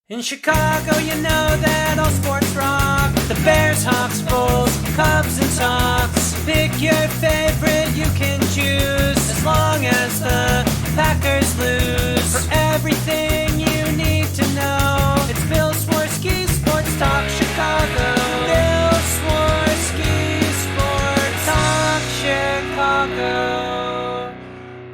In Chicago, you know that all sports rock. The Bears, Hawks, Bulls, Cubs, and Sox. Pick your favorite, you can choose. As long as the Packers lose. For everything you need to know, it's Bill Swerski Sports Talk Chicago. Bill Swerski Sports Talk Chicago.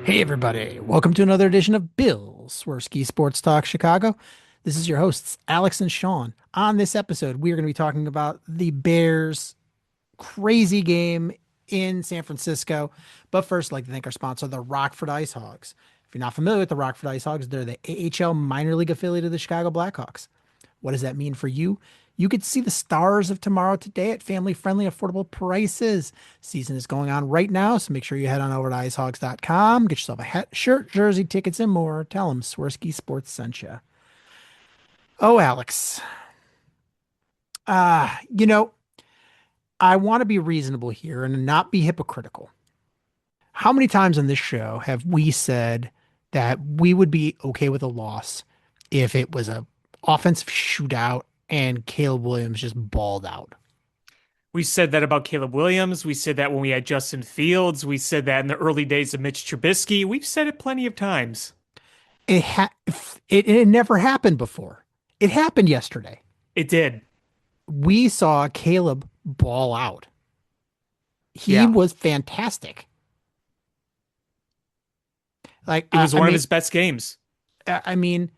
Hey everybody, welcome to another edition of Bill Swerski Sports Talk Chicago. This is your hosts, Alex and Sean. On this episode, we are going to be talking about the Bears' crazy game in San Francisco. But first, I'd like to thank our sponsor, the Rockford Ice Hogs. If you're not familiar with the Rockford Ice Hogs, they're the AHL minor league affiliate of the Chicago Blackhawks. What does that mean for you? You could see the stars of tomorrow today at family-friendly, affordable prices. Season is going on right now, so make sure you head on over to icehogs.com, get yourself a hat, shirt, jersey, tickets, and more. Tell them Swerski Sports sent you. Oh, Alex. Uh, you know, I want to be reasonable here and not be hypocritical. How many times on this show have we said that we would be okay with a loss if it was a offensive shootout and Caleb Williams just balled out? We said that about Caleb Williams. We said that when we had Justin Fields. We said that in the early days of Mitch Trubisky. We've said it plenty of times. It never happened before. It happened yesterday. It did. We saw Caleb ball out. He was fantastic. Like it was one of his best games. I mean,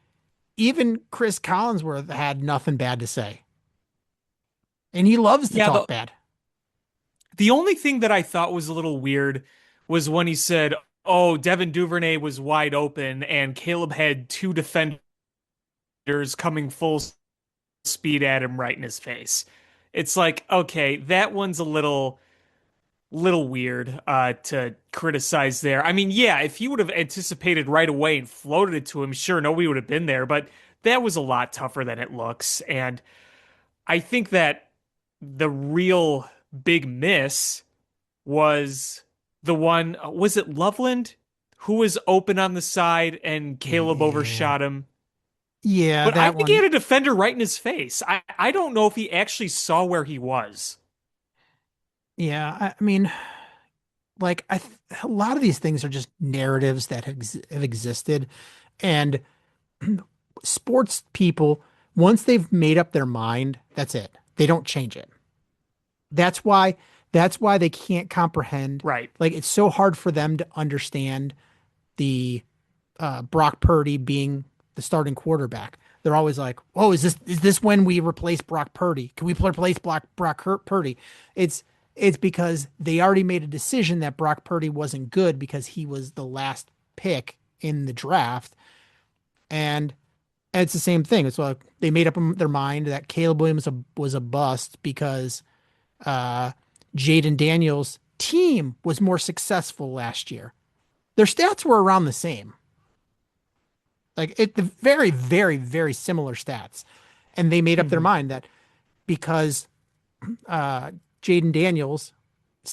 even Chris Collinsworth had nothing bad to say. And he loves to talk bad. The only thing that I thought was a little weird was when he said, "Oh, Devin Duvernay was wide open and Caleb had two defenders coming full speed at him right in his face." It's like, okay, that one's a little weird to criticize there. I mean, yeah, if you would have anticipated right away and floated it to him, sure, nobody would have been there, but that was a lot tougher than it looks. And I think that the real big miss was the one, was it Loveland, who was open on the side and Caleb overshot him? Yeah, but I think he had a defender right in his face. I don't know if he actually saw where he was. Yeah, I mean, like a lot of these things are just narratives that have existed, and sports people, once they've made up their mind, that's it. They don't change it. That's why they can't comprehend. Right. Like it's so hard for them to understand the Brock Purdy being the starting quarterback. They're always like, "Oh, is this when we replace Brock Purdy? Can we replace Brock Purdy?" It's because they already made a decision that Brock Purdy wasn't good because he was the last pick in the draft. And it's the same thing. It's like they made up their mind that Caleb Williams was a bust because Jaden Daniels' team was more successful last year. Their stats were around the same. Like the very, very, very similar stats. And they made up their mind that because Jaden Daniels'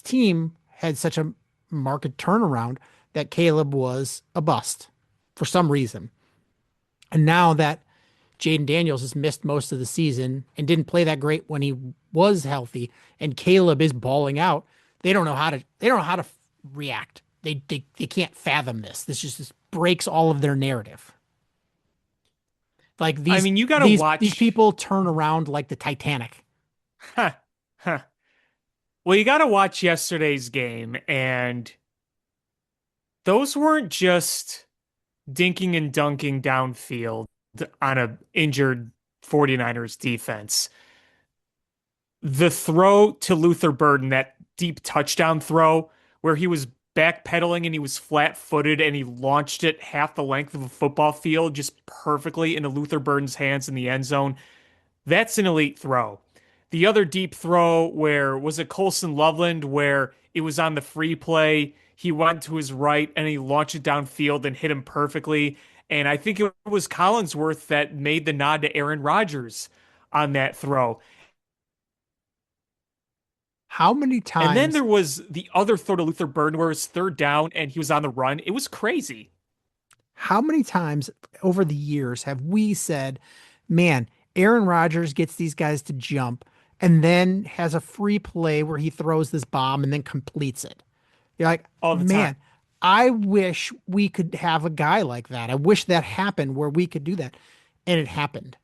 team had such a market turnaround that Caleb was a bust for some reason. And now that Jaden Daniels has missed most of the season and didn't play that great when he was healthy, and Caleb is balling out, they don't know how to react. They can't fathom this. This just breaks all of their narrative. Like these, I mean, you got to watch these people turn around like the Titanic. Huh. Well, you got to watch yesterday's game, and those weren't just dinking and dunking downfield on a injured 49ers defense. The throw to Luther Burden, that deep touchdown throw where he was backpedaling and he was flat-footed and he launched it half the length of a football field just perfectly into Luther Burden's hands in the end zone. That's an elite throw. The other deep throw where was it Colson Loveland where it was on the free play. He went to his right and he launched it downfield and hit him perfectly. And I think it was Collinsworth that made the nod to Aaron Rodgers on that throw. How many times? And then there was the other throw to Luther Burden where it was third down and he was on the run. It was crazy. How many times over the years have we said man, Aaron Rodgers gets these guys to jump and then has a free play where he throws this bomb and then completes it. You're like, all the time. man, I wish we could have a guy like that. I wish that happened where we could do that. And it happened.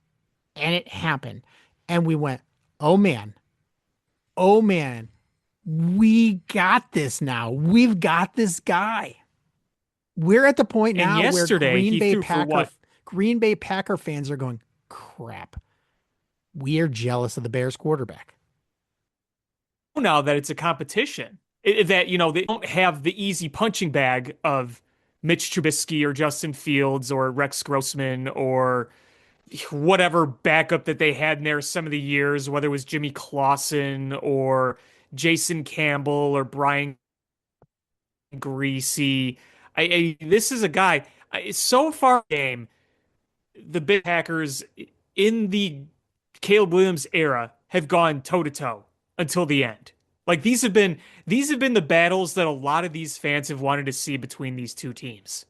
And it happened. And we went, oh man, we got this now. We've got this guy. We're at the point And now where yesterday he threw for what? Green Bay Packer fans are going, crap. We are jealous of the Bears quarterback. Now that it's a competition, that they don't have the easy punching bag of Mitch Trubisky or Justin Fields or Rex Grossman or whatever backup that they had in there some of the years, whether it was Jimmy Clausen or Jason Campbell or Brian Greasy. This is a guy. So far, game the big Packers in the Caleb Williams era have gone toe to toe until the end. Like these have been the battles that a lot of these fans have wanted to see between these two teams.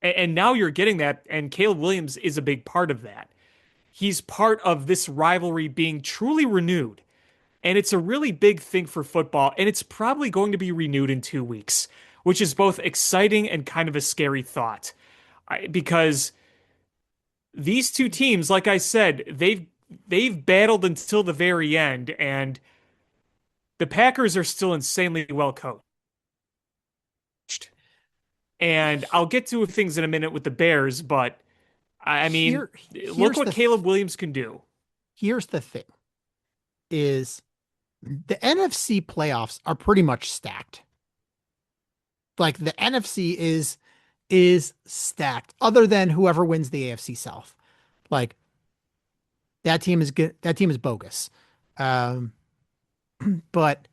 And now you're getting that, and Caleb Williams is a big part of that. He's part of this rivalry being truly renewed. And it's a really big thing for football, and it's probably going to be renewed in 2 weeks, which is both exciting and kind of a scary thought. Because these two teams, like I said, they've battled until the very end, and the Packers are still insanely well coached. And I'll get to things in a minute with the Bears, but I mean, look what Caleb Williams can do. Here's the thing is the NFC playoffs are pretty much stacked. Like the NFC is stacked other than whoever wins the AFC South. Like that team is good. That team is bogus. But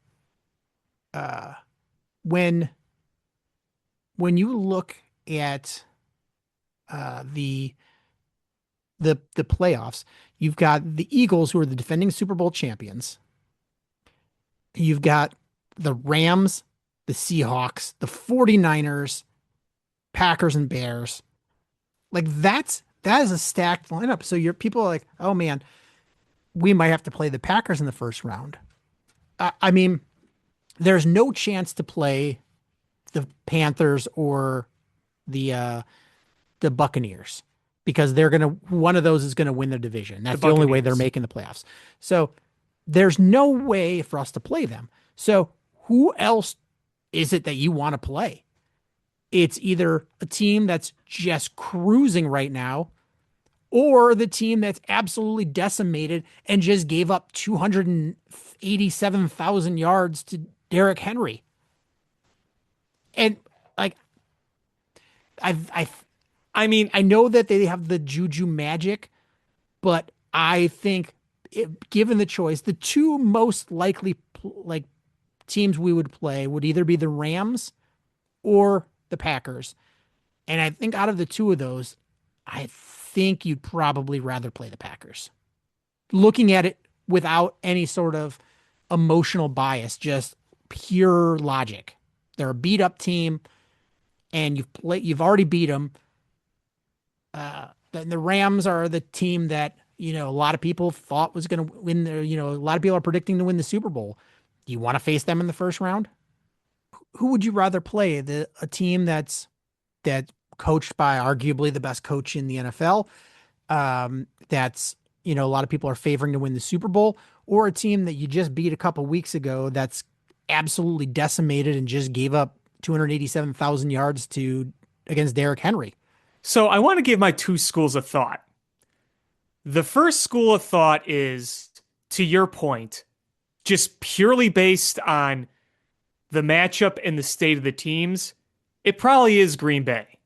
when you look at the playoffs, you've got the Eagles, who are the defending Super Bowl champions. You've got the Rams, the Seahawks, the 49ers, Packers, and Bears. Like that is a stacked lineup. So your people are like, oh man, we might have to play the Packers in the first round. I mean, there's no chance to play the Panthers or the Buccaneers because one of those is gonna win the division. That's the only way they're making the playoffs. So there's no way for us to play them. So who else is it that you want to play? It's either a team that's just cruising right now or the team that's absolutely decimated and just gave up 287,000 yards to Derrick Henry. And like, I mean, I know that they have the Juju magic, but I think given the choice, the two most likely teams we would play would either be the Rams or the Packers. And I think out of the two of those, I think you'd probably rather play the Packers. Looking at it without any sort of emotional bias, just pure logic. They're a beat up team and you've already beat them. The Rams are the team that, a lot of people thought was going to win a lot of people are predicting to win the Super Bowl. Do you want to face them in the first round? Who would you rather play? A team that's coached by arguably the best coach in the NFL. That's, a lot of people are favoring to win the Super Bowl, or a team that you just beat a couple weeks ago that's absolutely decimated and just gave up 287,000 yards against Derrick Henry. So I want to give my two schools of thought. The first school of thought is, to your point, just purely based on the matchup and the state of the teams. It probably is Green Bay.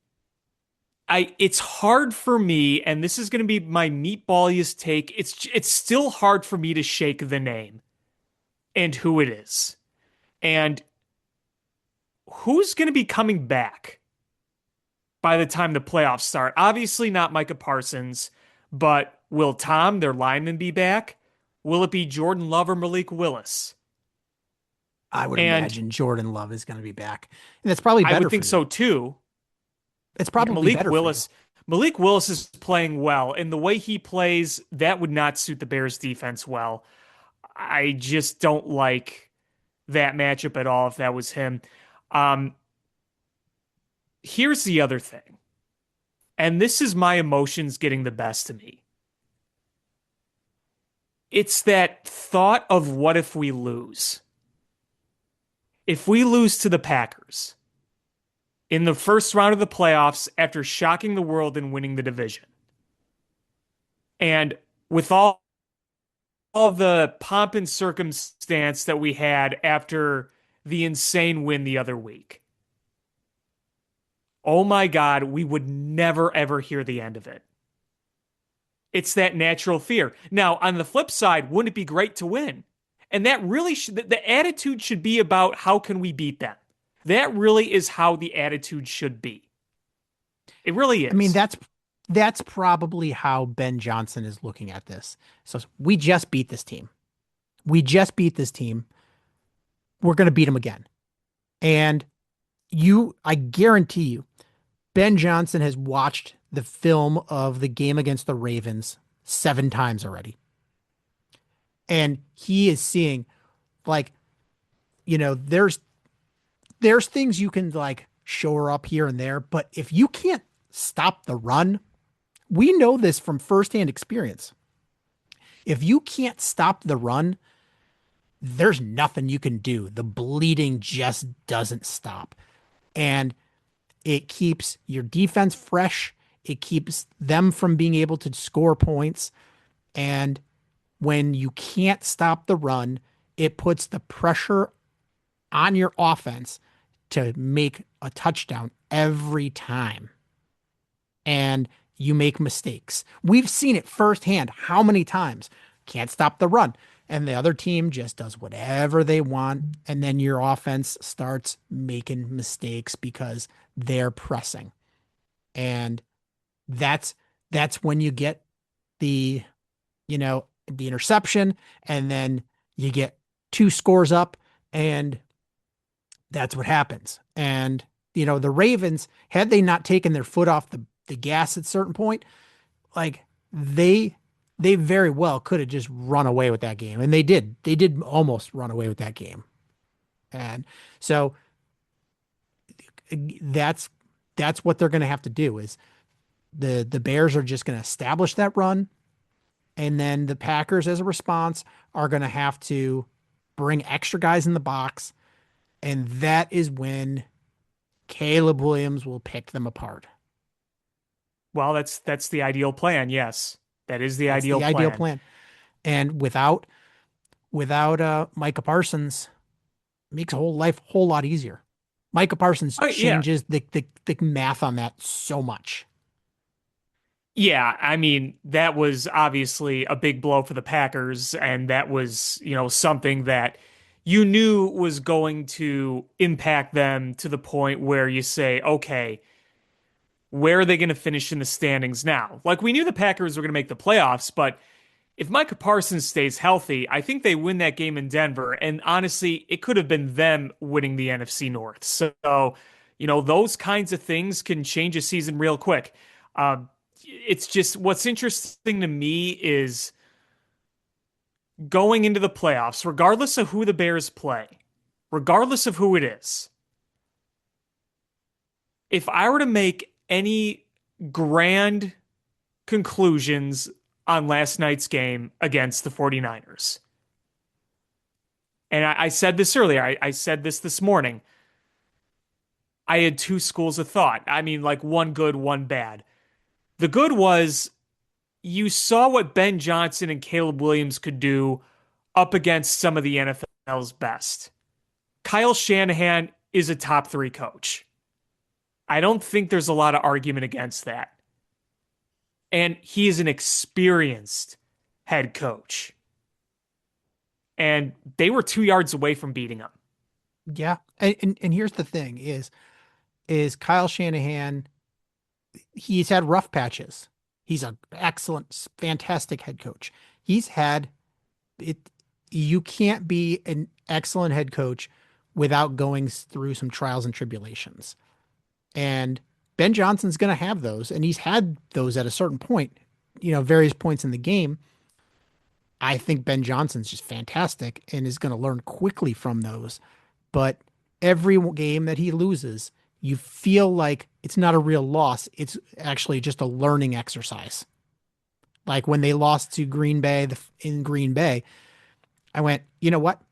It's hard for me, and this is going to be my meatballiest take. It's still hard for me to shake the name and who it is. And who's going to be coming back by the time the playoffs start? Obviously not Micah Parsons, but will Tom, their lineman, be back? Will it be Jordan Love or Malik Willis? I would imagine Jordan Love is going to be back. And that's probably better. I would think so too. It's probably Malik better Willis. Malik Willis is playing well, and the way he plays, that would not suit the Bears defense well. I just don't like that matchup at all if that was him. Um, Here's the other thing, and this is my emotions getting the best of me. It's that thought of what if we lose? If we lose to the Packers in the first round of the playoffs after shocking the world and winning the division, and with all the pomp and circumstance that we had after the insane win the other week, oh my God, we would never ever hear the end of it. It's that natural fear. Now, on the flip side, wouldn't it be great to win? And that really should, the attitude should be about how can we beat them? That really is how the attitude should be. It really I mean, is. that's probably how Ben Johnson is looking at this. So we just beat this team. We just beat this team. We're going to beat them again. And I guarantee you, Ben Johnson has watched the film of the game against the Ravens 7 times already. And he is seeing, like, there's things you can like shore up here and there, but if you can't stop the run, we know this from firsthand experience. If you can't stop the run, there's nothing you can do. The bleeding just doesn't stop. And it keeps your defense fresh. It keeps them from being able to score points. And when you can't stop the run, it puts the pressure on your offense to make a touchdown every time. And you make mistakes. We've seen it firsthand how many times. Can't stop the run. And the other team just does whatever they want. And then your offense starts making mistakes because they're pressing. And that's when you get the, the interception, and then you get 2 scores up, and that's what happens. And, the Ravens, had they not taken their foot off the gas at a certain point, like they very well could have just run away with that game. And they did almost run away with that game. And so that's what they're going to have to do is the Bears are just going to establish that run. And then the Packers, as a response, are going to have to bring extra guys in the box. And that is when Caleb Williams will pick them apart. Well, that's the ideal plan. Yes, that is the That's ideal the plan. ideal plan. And without Micah Parsons, makes a whole lot easier. Micah Parsons Oh, yeah. changes the math on that so much. Yeah, I mean, that was obviously a big blow for the Packers, and that was, something that you knew was going to impact them to the point where you say, okay, where are they going to finish in the standings now? Like, we knew the Packers were going to make the playoffs, but if Micah Parsons stays healthy, I think they win that game in Denver. And honestly, it could have been them winning the NFC North. So, those kinds of things can change a season real quick. It's just what's interesting to me is going into the playoffs, regardless of who the Bears play, regardless of who it is. If I were to make any grand conclusions on last night's game against the 49ers, and I said this earlier, I said this morning, I had 2 schools of thought. I mean, like one good, one bad. The good was you saw what Ben Johnson and Caleb Williams could do up against some of the NFL's best. Kyle Shanahan is a top 3 coach. I don't think there's a lot of argument against that. And he is an experienced head coach. And they were 2 yards away from beating him. Yeah. And here's the thing is Kyle Shanahan, he's had rough patches. He's an excellent, fantastic head coach. He's had it. You can't be an excellent head coach without going through some trials and tribulations. And Ben Johnson's going to have those, and he's had those at a certain point, various points in the game. I think Ben Johnson's just fantastic and is going to learn quickly from those. But every game that he loses, you feel like it's not a real loss. It's actually just a learning exercise. Like when they lost to Green Bay in Green Bay, I went, you know what?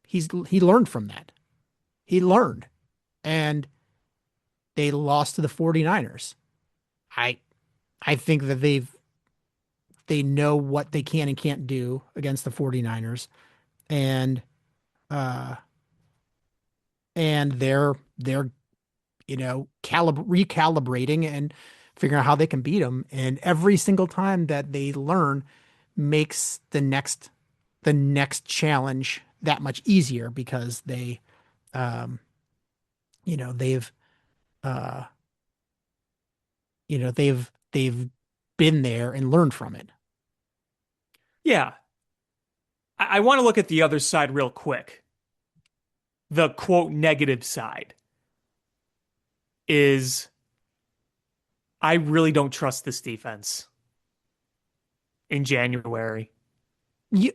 He learned from that. He learned. And they lost to the 49ers. I I think that they know what they can and can't do against the 49ers, and uh and they're recalibrating and figuring out how they can beat them. And every single time that they learn makes the next challenge that much easier because um they've uh they've been there and learned from it. Yeah. I want to look at the other side real quick. The quote negative side is I really don't trust this defense in January.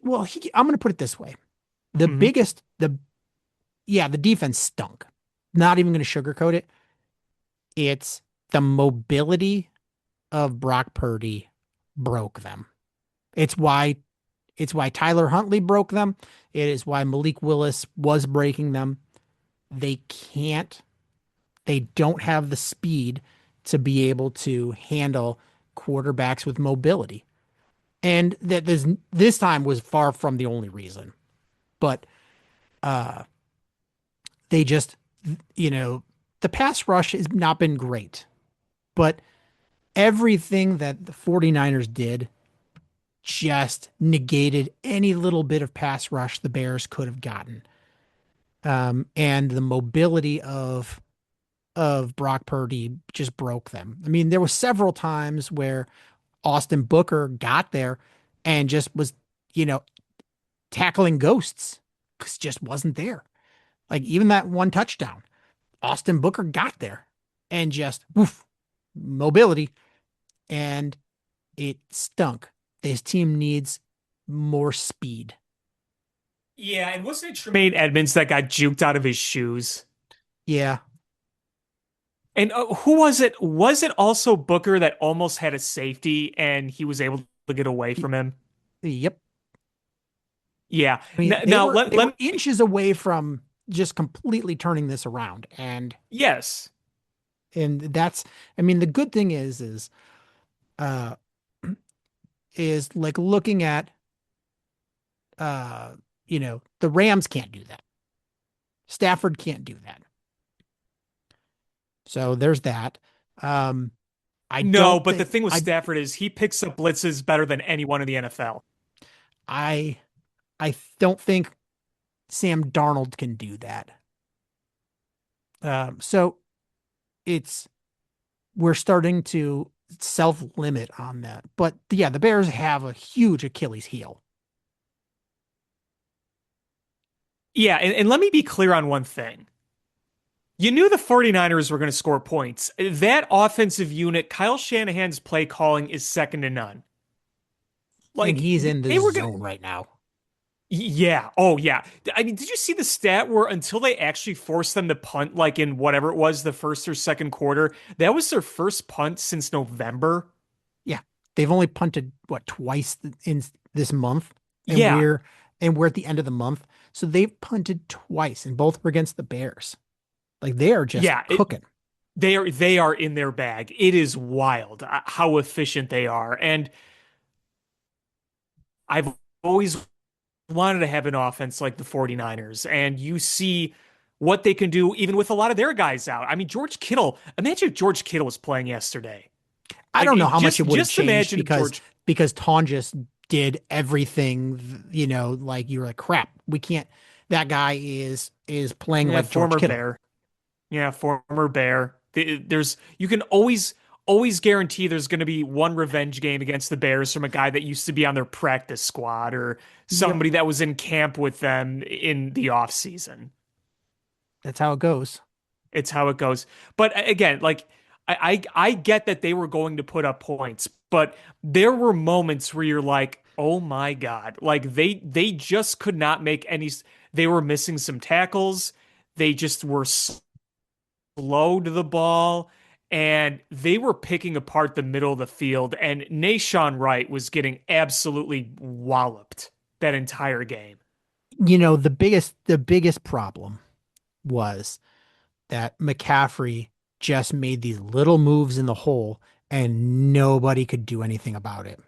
Well, I'm going to put it this way: the Hmm. biggest, the defense stunk. Not even going to sugarcoat it. It's the mobility of Brock Purdy broke them. It's why Tyler Huntley broke them. It is why Malik Willis was breaking them. They can't, they don't have the speed to be able to handle quarterbacks with mobility. And that this time was far from the only reason. But uh they just, you know, the pass rush has not been great. But everything that the 49ers did just negated any little bit of pass rush the Bears could have gotten. And the mobility of Brock Purdy just broke them. I mean, there were several times where Austin Booker got there and just was, you know, tackling ghosts because just wasn't there. Like even that one touchdown, Austin Booker got there and just woof, mobility, and it stunk. This team needs more speed. Yeah, and wasn't it Tremaine Edmonds that got juked out of his shoes? Yeah. And who was it? Was it also Booker that almost had a safety and he was able to get away from him? Yep. Yeah. I mean, they Now were let they were let inches away from just completely turning this around. yes. And that's, I mean, the good thing uh is like looking at the Rams can't do that. Stafford can't do that. So there's that. Um I No, don't but the think thing with I Stafford is he picks up blitzes better than anyone in the NFL. I I don't think Sam Darnold can do that. So it's we're starting to self limit on that. But yeah, the Bears have a huge Achilles heel. Yeah, and let me be clear on one thing. You knew the 49ers were going to score points. That offensive unit, Kyle Shanahan's play calling is second to none. And Like he's in the they were going to zone right now. Yeah. Oh, yeah. I mean, did you see the stat where until they actually forced them to punt, like in whatever it was, the first or second quarter, that was their first punt since November? Yeah. They've only punted what twice in this month, and Yeah. we're at the end of the month. So they've punted twice and both were against the Bears. Like they are just Yeah. cooking. They are in their bag. It is wild how efficient they are. And I've always wanted to have an offense like the 49ers. And you see what they can do even with a lot of their guys out. I mean, George Kittle, imagine if George Kittle was playing yesterday. I Like don't know how much it would have just changed imagine if George because Tonjes did everything, like you're like crap. We can't, that guy is playing Yeah, like George former Kittle. Bear. Yeah, former Bear. There's you can always guarantee there's going to be one revenge game against the Bears from a guy that used to be on their practice squad or Yep. somebody that was in camp with them in the off season. That's how it goes. It's how it goes. But again, like I get that they were going to put up points, but there were moments where you're like, oh my God, like they just could not make any. They were missing some tackles. They just were slow to the ball, and they were picking apart the middle of the field. And Nashawn Wright was getting absolutely walloped that entire game. The biggest problem was that McCaffrey just made these little moves in the hole and nobody could do anything about it.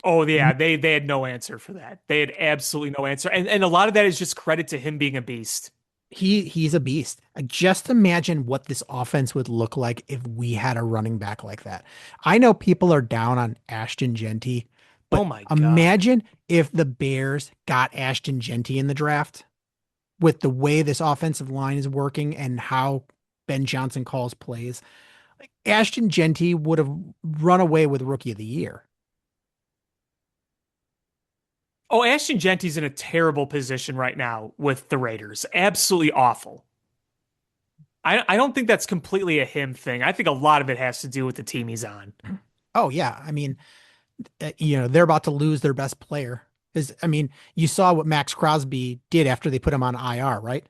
Oh yeah, they had no answer for that. They had absolutely no answer. And a lot of that is just credit to him being a beast. He's a beast. Just imagine what this offense would look like if we had a running back like that. I know people are down on Ashton Genty, Oh but my God. imagine if the Bears got Ashton Genty in the draft with the way this offensive line is working and how Ben Johnson calls plays. Like Ashton Genty would have run away with Rookie of the Year. Oh, Ashton Genty's in a terrible position right now with the Raiders. Absolutely awful. I don't think that's completely a him thing. I think a lot of it has to do with the team he's on. Oh yeah, I mean, they're about to lose their best player. Is I mean, you saw what Max Crosby did after they put him on IR, right?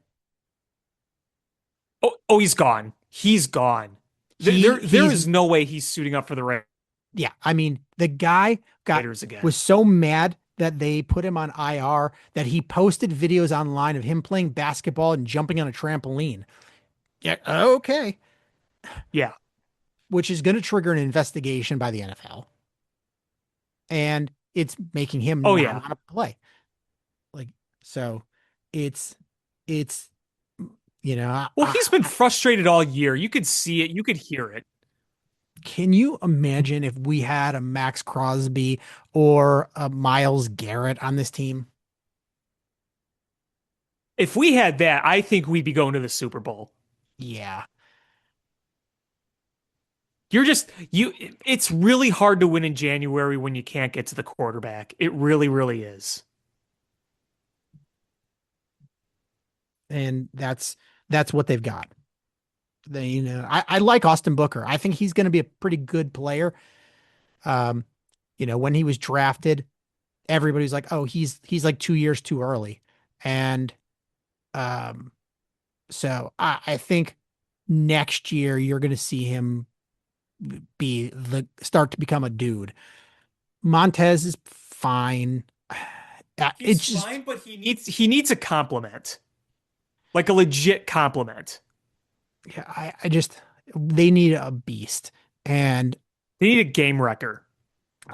Oh, he's gone. He's gone. There He's is no way he's suiting up for the Yeah, I mean, the guy Raiders again. was so mad that they put him on IR that he posted videos online of him playing basketball and jumping on a trampoline. Yeah, okay, Yeah. which is going to trigger an investigation by the NFL, and it's making him Oh not yeah. want to play. Like, so it's it's Well, he's been frustrated all year. You could see it. You could hear it. can you imagine if we had a Max Crosby or a Miles Garrett on this team? If we had that, I think we'd be going to the Super Bowl. Yeah. You're just you it's really hard to win in January when you can't get to the quarterback. It really, really is. And that's what they've got. I like Austin Booker. I think he's going to be a pretty good player. Um, when he was drafted, everybody's like, "Oh, he's like 2 years too early," and um, so I think next year you're going to see him be the start to become a dude. Montez is fine. He's It's just fine, but he needs a compliment. Like a legit compliment. yeah, I just they need a beast, and They need a game wrecker.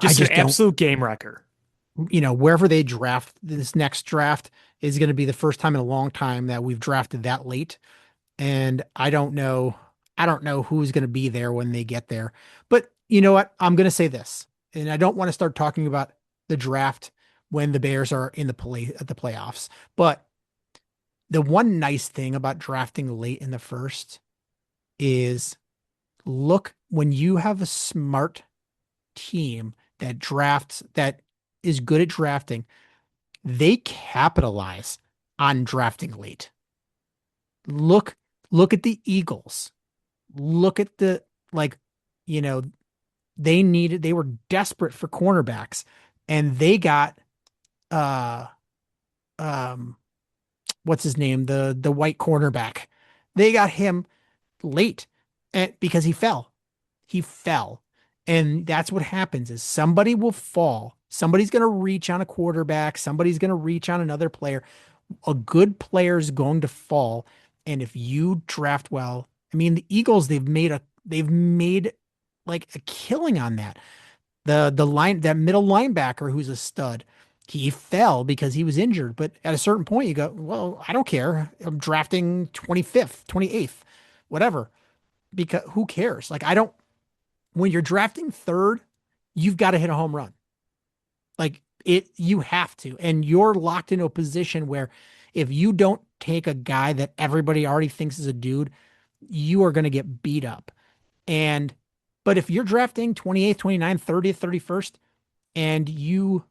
I Just an just don't. absolute game wrecker. Wherever they draft this next draft is going to be the first time in a long time that we've drafted that late. And I don't know who's going to be there when they get there. But you know what? I'm going to say this, and I don't want to start talking about the draft when the Bears are in the playoffs. But the one nice thing about drafting late in the first is look when you have a smart team that is good at drafting, they capitalize on drafting late. Look, look at the Eagles. Look at like, you know, they were desperate for cornerbacks and they got uh um what's his name? The white cornerback. They got him late because he fell. He fell. And that's what happens is somebody will fall. Somebody's going to reach on a quarterback. Somebody's going to reach on another player. A good player is going to fall. And if you draft well, I mean, the Eagles, they've made like a killing on that. That middle linebacker who's a stud, he fell because he was injured. But at a certain point, you go, well, I don't care. I'm drafting 25th, 28th, whatever. Because who cares? Like, I don't, when you're drafting third, you've got to hit a home run. Like you have to. And you're locked into a position where if you don't take a guy that everybody already thinks is a dude, you are going to get beat up. But if you're drafting 28th, 29th, 30th, 31st, and you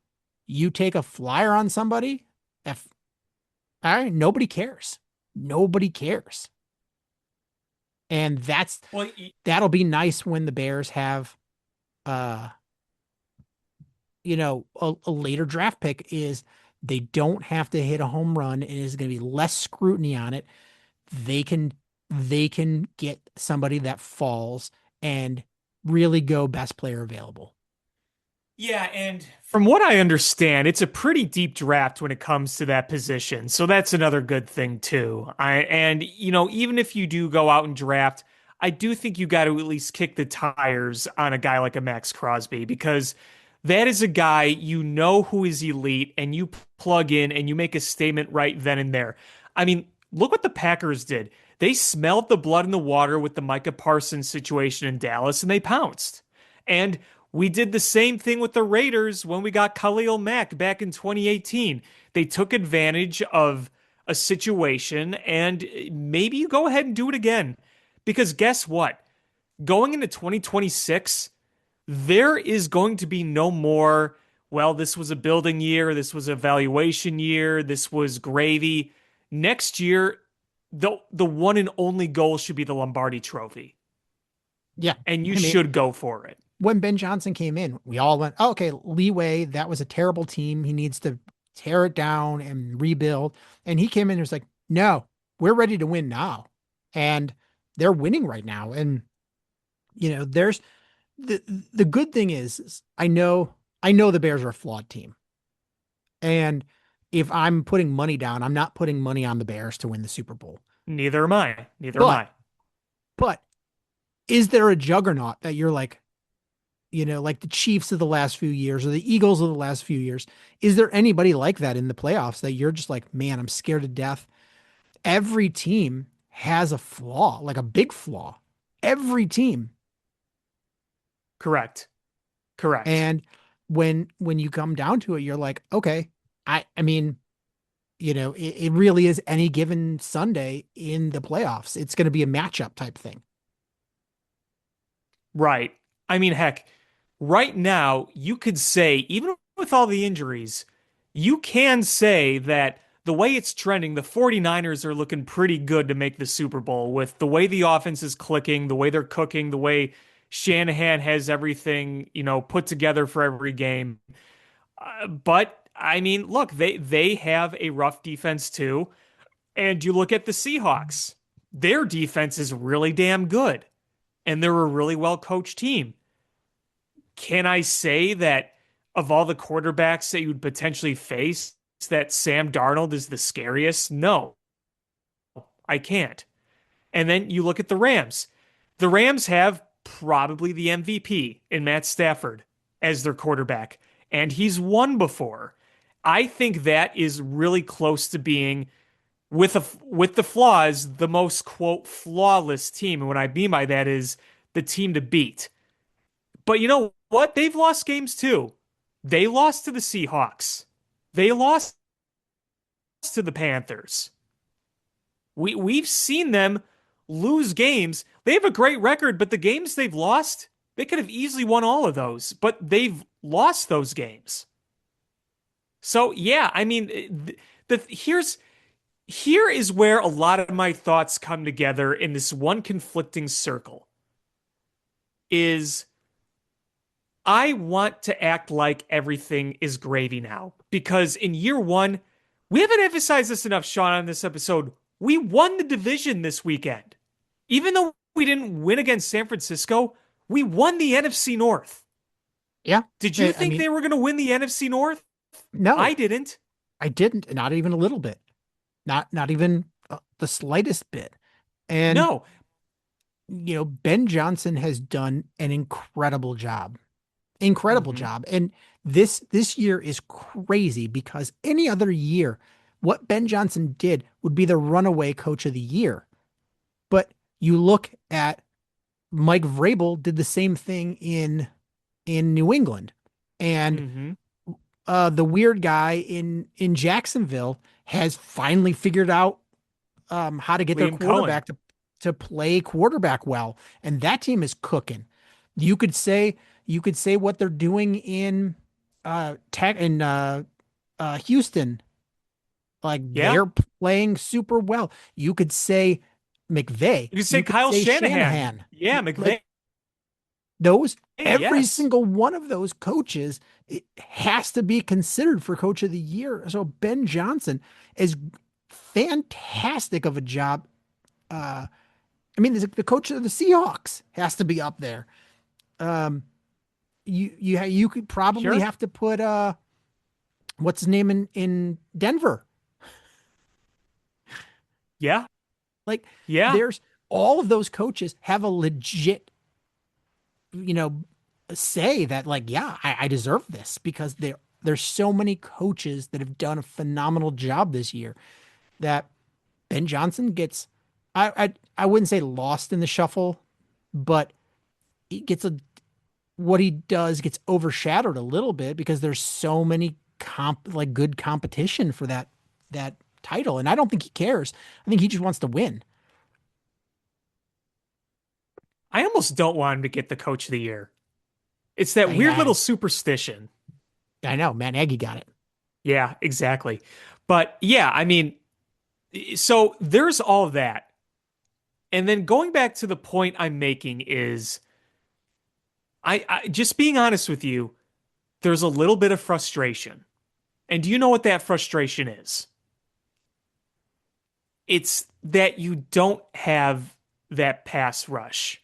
take a flyer on somebody, if all right, nobody cares. Nobody cares. And Well, that'll be nice when the Bears have uh a later draft pick is they don't have to hit a home run and there's going to be less scrutiny on it. They can they can get somebody that falls and really go best player available. yeah, and from what I understand, it's a pretty deep draft when it comes to that position. So that's another good thing too. Even if you do go out and draft, I do think you got to at least kick the tires on a guy like a Max Crosby because that is a guy you know who is elite and you plug in and you make a statement right then and there. I mean, look what the Packers did. They smelled the blood in the water with the Micah Parsons situation in Dallas and they pounced. And we did the same thing with the Raiders when we got Khalil Mack back in 2018. They took advantage of a situation, and maybe you go ahead and do it again. Because guess what? Going into 2026, there is going to be no more, well, this was a building year, this was a evaluation year, this was gravy. Next year, the one and only goal should be the Lombardi Trophy, Yeah. and you I mean, should go for it. when Ben Johnson came in, we all went, oh, okay, leeway. That was a terrible team. He needs to tear it down and rebuild. And he came in and was like, no, we're ready to win now. And they're winning right now. And, there's the good thing is I know the Bears are a flawed team. And if I'm putting money down, I'm not putting money on the Bears to win the Super Bowl. Neither am I. Neither am But I. but is there a juggernaut that you're like, like the Chiefs of the last few years or the Eagles of the last few years? Is there anybody like that in the playoffs that you're just like, man, I'm scared to death? Every team has a flaw, like a big flaw. Every team. Correct. Correct. And when you come down to it, you're like, okay, I mean, it really is any given Sunday in the playoffs. It's going to be a matchup type thing. Right. I mean, heck, right now, you could say, even with all the injuries, you can say that the way it's trending, the 49ers are looking pretty good to make the Super Bowl with the way the offense is clicking, the way they're cooking, the way Shanahan has everything, put together for every game. But I mean, look, they have a rough defense too. And you look at the Seahawks. Their defense is really damn good. And they're a really well coached team. Can I say that of all the quarterbacks that you would potentially face, that Sam Darnold is the scariest? No, I can't. And then you look at the Rams. The Rams have probably the MVP in Matt Stafford as their quarterback, and he's won before. I think that is really close to being with the flaws, the most quote flawless team. And what I mean by that is the team to beat. But you know what? They've lost games too. They lost to the Seahawks. They lost to the Panthers. We've seen them lose games. They have a great record, but the games they've lost, they could have easily won all of those, but they've lost those games. So yeah, I mean, here is where a lot of my thoughts come together in this one conflicting circle. Is I want to act like everything is gravy now because in year one, we haven't emphasized this enough, Sean, on this episode. We won the division this weekend. Even though we didn't win against San Francisco, we won the NFC North. Yeah. Did you I think mean, they were going to win the NFC North? no, I didn't. I didn't. Not even a little bit. Not even the slightest bit. And, No. Ben Johnson has done an incredible job. Incredible Mhm. job. And this year is crazy because any other year, what Ben Johnson did would be the runaway coach of the year. But you look at Mike Vrabel did the same thing in New England. And Mhm. the weird guy in Jacksonville has finally figured out how to get their Liam Cohen. quarterback to play quarterback well, and that team is cooking. You could say what they're doing in Houston, like Yeah. they're playing super well. You could say McVay. You could say You could Kyle say Shanahan. Shanahan. Yeah, Like McVay. those, every Yes. single one of those coaches, it has to be considered for coach of the year. So Ben Johnson is fantastic of a job. I mean, the coach of the Seahawks has to be up there. Um, you could probably Sure. have to put what's his name in Denver. Yeah. Like Yeah. there's all of those coaches have a legit, you know, say that like, yeah, I deserve this because there's so many coaches that have done a phenomenal job this year that Ben Johnson gets I wouldn't say lost in the shuffle, but he gets a what he does gets overshadowed a little bit because there's so many good competition for that title. And I don't think he cares. I think he just wants to win. I almost don't want him to get the coach of the year. It's that weird little I, superstition. I know, Matt Nagy got it. Yeah, exactly. But yeah, I mean, so there's all of that. And then going back to the point I'm making is I just being honest with you, there's a little bit of frustration. And do you know what that frustration is? It's that you don't have that pass rush.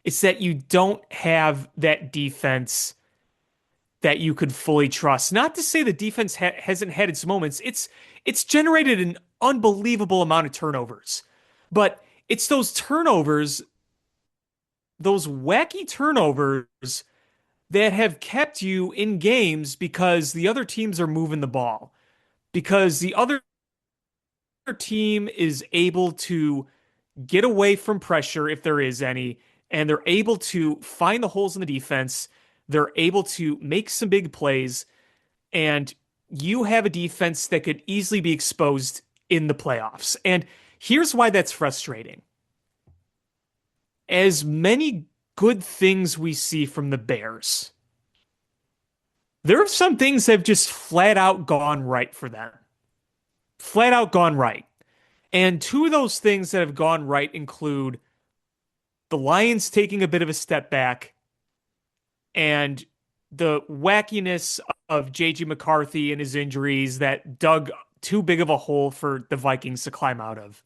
It's that you don't have that defense that you could fully trust. Not to say the defense hasn't had its moments. It's generated an unbelievable amount of turnovers. But it's those turnovers, those wacky turnovers that have kept you in games because the other teams are moving the ball. Because the other team is able to get away from pressure if there is any, and they're able to find the holes in the defense. They're able to make some big plays, and you have a defense that could easily be exposed in the playoffs. And here's why that's frustrating. As many good things we see from the Bears, there are some things that have just flat out gone right for them. Flat out gone right. And two of those things that have gone right include the Lions taking a bit of a step back and the wackiness of JJ McCarthy and his injuries that dug too big of a hole for the Vikings to climb out of.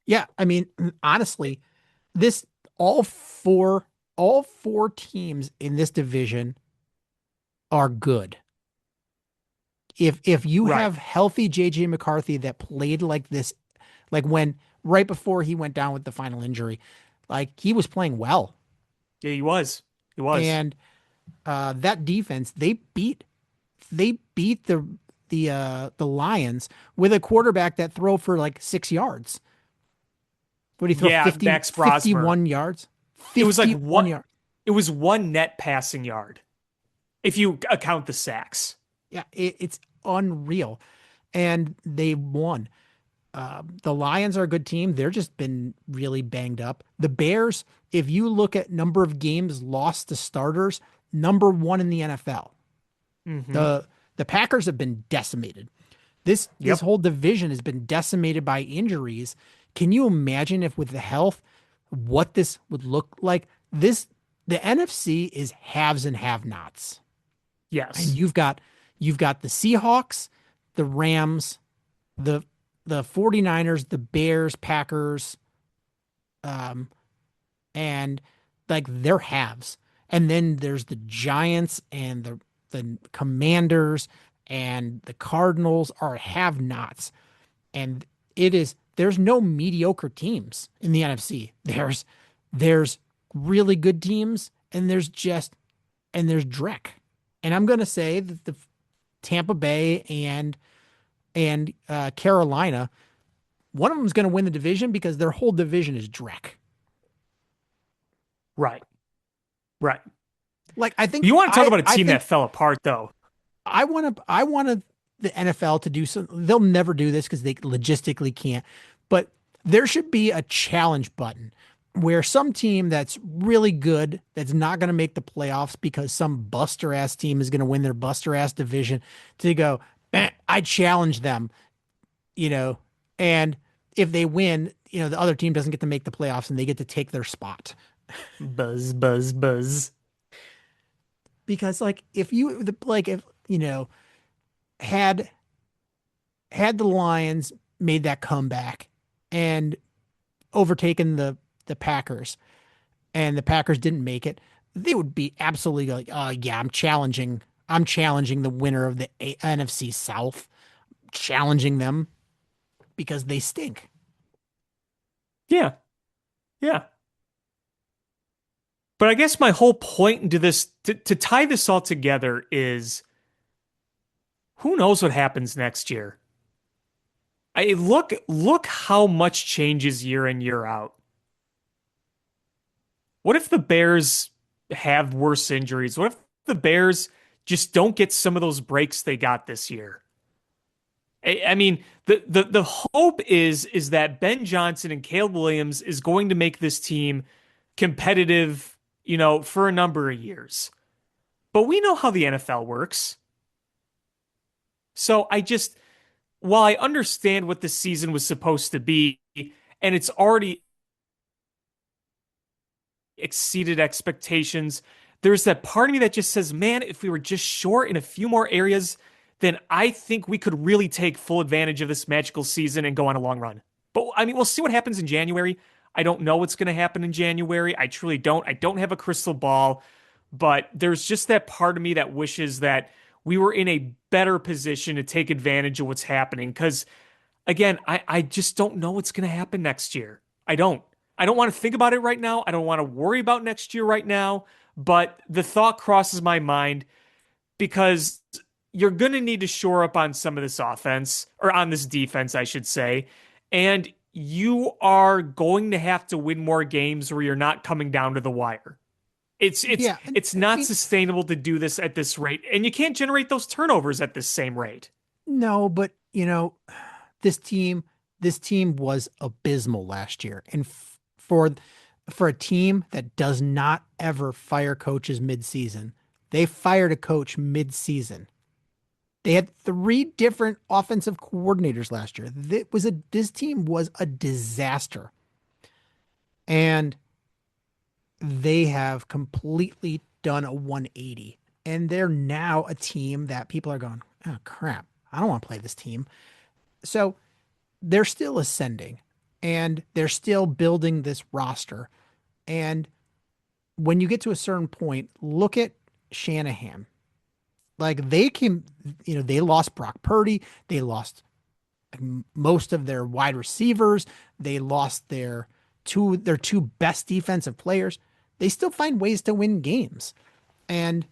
Yeah, I mean, honestly, this all four all four teams in this division are good. If you Right. have healthy JJ McCarthy that played like this, like when right before he went down with the final injury, like he was playing well. Yeah, he was. He was. And that defense, they beat the Lions with a quarterback that throw for like 6 yards. What did he throw? Yeah, 50, Max Brosmer. 51 yards? It was like 51 what? yards. It was one net passing yard if you account the sacks. Yeah, it's unreal. And they won. The Lions are a good team. They're just been really banged up. The Bears, if you look at number of games lost to starters, number one in the NFL. Mm-hmm. The Packers have been decimated. This Yep. whole division has been decimated by injuries. Can you imagine if with the health, what this would look like? The NFC is haves and have-nots. And Yes. you've got the Seahawks, the Rams, the 49ers, the Bears, Packers, um, and like they're halves. And then there's the Giants and the Commanders and the Cardinals are have-nots. And there's no mediocre teams in the NFC. There's really good teams and there's Drek. And I'm gonna say that the Tampa Bay and Carolina, one of them is going to win the division because their whole division is Drek. Right. Right. Like I think You want to talk about a I team think that fell apart, though. I want the NFL to do something. They'll never do this because they logistically can't. But there should be a challenge button where some team that's really good, that's not going to make the playoffs because some buster ass team is going to win their buster ass division, to go, I challenge them, and if they win, the other team doesn't get to make the playoffs and they get to take their spot. Buzz, buzz, buzz. Because like if had the Lions made that comeback and overtaken the Packers and the Packers didn't make it, they would be absolutely like, oh yeah, I'm challenging the winner of the NFC South, challenging them because they stink. Yeah, yeah. But I guess my whole point into this, to tie this all together, is who knows what happens next year? Look how much changes year in, year out. What if the Bears have worse injuries? What if the Bears just don't get some of those breaks they got this year? I mean, the hope is that Ben Johnson and Caleb Williams is going to make this team competitive, for a number of years. But we know how the NFL works. So while I understand what the season was supposed to be, and it's already exceeded expectations, there's that part of me that just says, man, if we were just short in a few more areas, then I think we could really take full advantage of this magical season and go on a long run. But I mean, we'll see what happens in January. I don't know what's going to happen in January. I truly don't. I don't have a crystal ball, but there's just that part of me that wishes that we were in a better position to take advantage of what's happening. Because again, I just don't know what's going to happen next year. I don't. I don't want to think about it right now. I don't want to worry about next year right now. But the thought crosses my mind because you're going to need to shore up on some of this offense, or on this defense, I should say. And you are going to have to win more games where you're not coming down to the wire. It's not sustainable to do this at this rate, and you can't generate those turnovers at this same rate. No, but this team was abysmal last year, and for a team that does not ever fire coaches mid-season, they fired a coach mid-season. They had 3 different offensive coordinators last year. This team was a disaster, and they have completely done a 180, and they're now a team that people are going, oh crap, I don't want to play this team. So they're still ascending and they're still building this roster. And when you get to a certain point, look at Shanahan. Like they lost Brock Purdy. They lost most of their wide receivers. They lost their two best defensive players. They still find ways to win games. And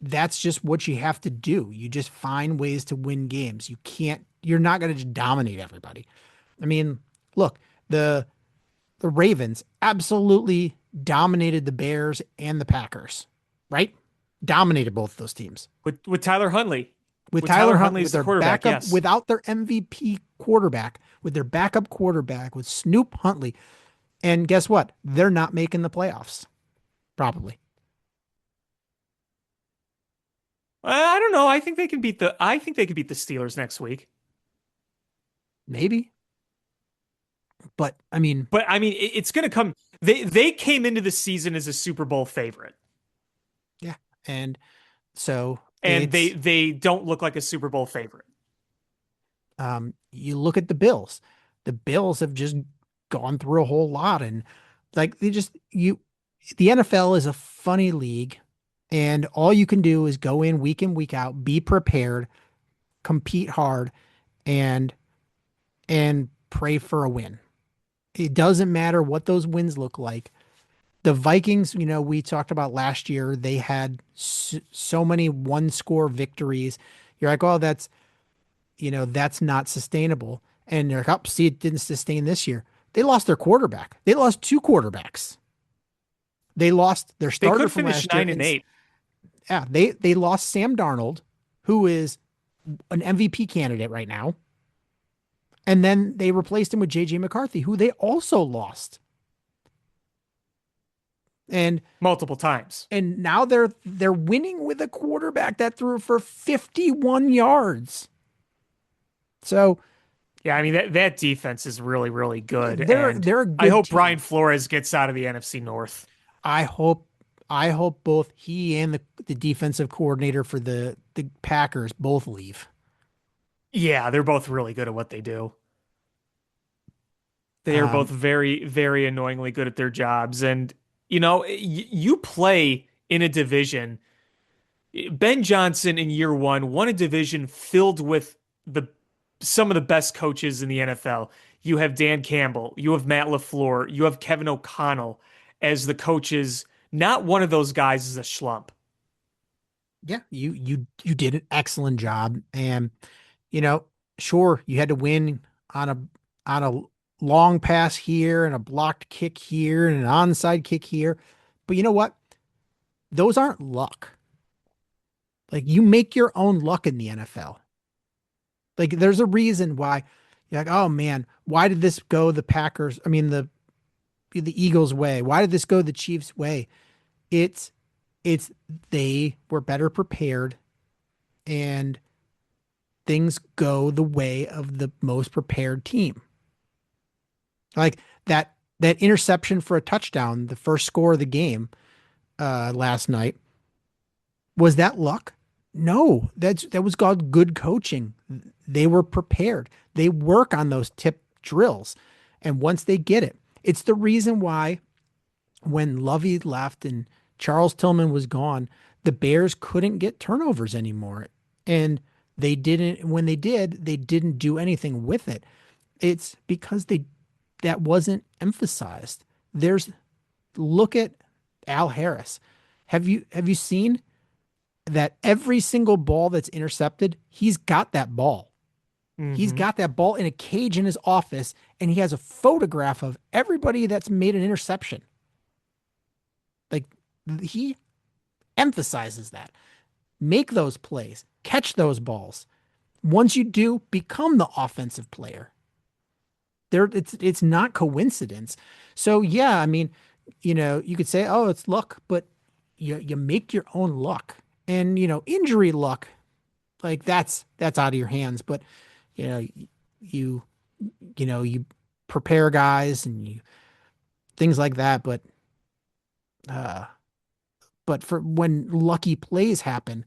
that's just what you have to do. You just find ways to win games. You're not going to just dominate everybody. I mean, look, the Ravens absolutely dominated the Bears and the Packers, right? Dominated both of those teams. With Tyler Huntley. With Tyler Huntley, as the their quarterback, backup, yes. without their MVP quarterback, with their backup quarterback, with Snoop Huntley. And guess what? They're not making the playoffs. Probably. I don't know. I think they can beat the Steelers next week. Maybe. But I mean, it's going to come. They came into the season as a Super Bowl favorite. Yeah. And so they don't look like a Super Bowl favorite. You look at the Bills. The Bills have just gone through a whole lot, and like the NFL is a funny league, and all you can do is go in week out, be prepared, compete hard, and pray for a win. It doesn't matter what those wins look like. The Vikings, we talked about last year, they had so many 1-score victories. You're like, oh, that's not sustainable. And you're like, oh, see, it didn't sustain this year. They lost their quarterback. They lost 2 quarterbacks. They lost their starter from last year. They could finish 9-8. Yeah, they lost Sam Darnold, who is an MVP candidate right now. And then they replaced him with J.J. McCarthy, who they also lost. And multiple times. And now they're winning with a quarterback that threw for 51 yards. So Yeah, I mean that defense is really, really good, and They're a I good hope Brian team. Flores gets out of the NFC North. I hope I hope both he and the defensive coordinator for the Packers both leave. Yeah, they're both really good at what they do. They are both Um, very, very annoyingly good at their jobs, and you play in a division. Ben Johnson in year one won a division filled with the some of the best coaches in the NFL. You have Dan Campbell, you have Matt LaFleur, you have Kevin O'Connell as the coaches. Not one of those guys is a schlump. yeah, you did an excellent job, and you know, sure, you had to win on a long pass here and a blocked kick here and an onside kick here, but you know what? Those aren't luck. Like you make your own luck in the NFL. Like there's a reason why you're like, oh man, why did this go the Packers? I mean the Eagles way. Why did this go the Chiefs way? It's it's they were better prepared and things go the way of the most prepared team. Like that interception for a touchdown, the first score of the game last night, was that luck? No, that was called good coaching. They were prepared. They work on those tip drills. And once they get it, it's the reason why when Lovey left and Charles Tillman was gone, the Bears couldn't get turnovers anymore. And they didn't, when they didn't do anything with it. It's because that wasn't emphasized. There's look at Al Harris. Have you seen that every single ball that's intercepted, he's got that ball. He's Hmm. got that ball in a cage in his office, and he has a photograph of everybody that's made an interception. Like he emphasizes that. Make those plays, catch those balls. Once you do, become the offensive player. There, it's not coincidence. So yeah, I mean, you could say, oh, it's luck, but you make your own luck. And injury luck, like that's out of your hands. But you know, you you prepare guys and you things like that. Uh, but for when lucky plays happen,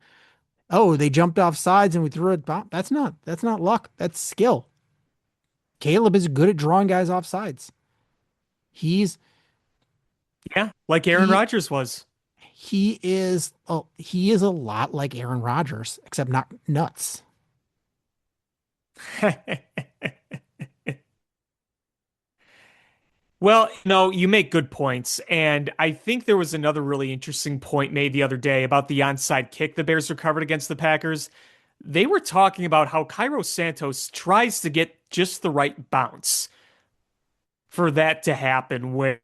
oh, they jumped off sides and we threw it. That's not luck. That's skill. Caleb is good at drawing guys off sides. He's Yeah, like Aaron he Rodgers was. he is a lot like Aaron Rodgers, except not nuts. Well, no, you make good points. And I think there was another really interesting point made the other day about the onside kick the Bears recovered against the Packers. They were talking about how Cairo Santos tries to get just the right bounce for that to happen, where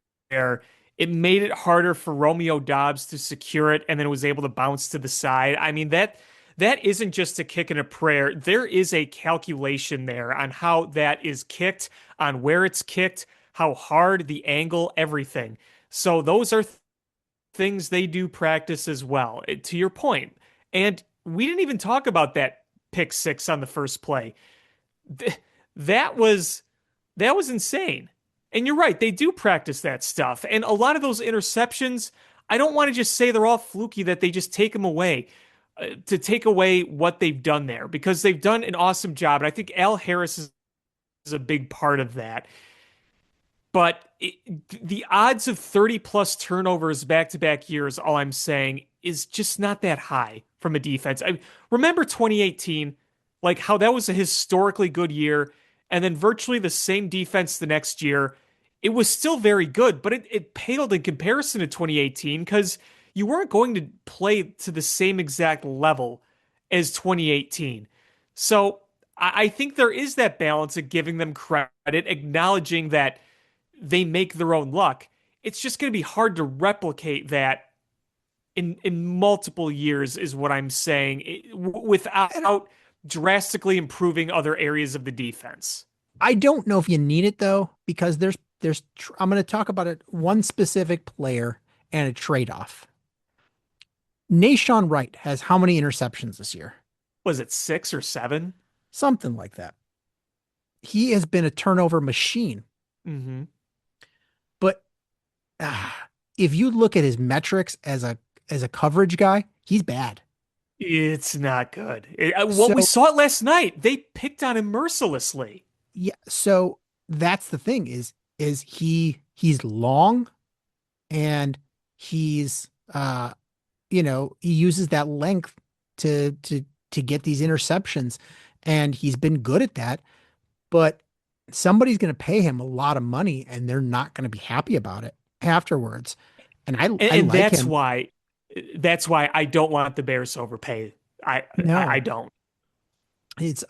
it made it harder for Romeo Dobbs to secure it and then was able to bounce to the side. I mean, that isn't just a kick and a prayer. There is a calculation there on how that is kicked, on where it's kicked, how hard, the angle, everything. So those are things they do practice as well, to your point. And we didn't even talk about that pick six on the first play. Th- That was that was insane. And you're right, they do practice that stuff. And a lot of those interceptions, I don't want to just say they're all fluky that they just take them away to take away what they've done there because they've done an awesome job. And I think Al Harris is a big part of that. But the odds of 30 plus turnovers back to back years, all I'm saying, is just not that high from a defense. I remember 2018, like how that was a historically good year, and then virtually the same defense the next year. It was still very good, but it paled in comparison to 2018 because you weren't going to play to the same exact level as 2018. So I think there is that balance of giving them credit, acknowledging that they make their own luck. It's just going to be hard to replicate that in multiple years, is what I'm saying, And without drastically improving other areas of the defense. I don't know if you need it though, because I'm going to talk about it one specific player and a trade-off. Nashawn Wright has how many interceptions this year? Was it six or seven? Something like that. he has been a turnover machine. Mm-hmm. But if you look at his metrics as a coverage guy, he's bad. It's not good. Well, we So saw it last night. They picked on him mercilessly. yeah, so that's the thing is he's long and he's he uses that length to get these interceptions and he's been good at that, but somebody's going to pay him a lot of money and they're not going to be happy about it afterwards. And I And like him. that's why I don't want the Bears to overpay. I No. don't. It's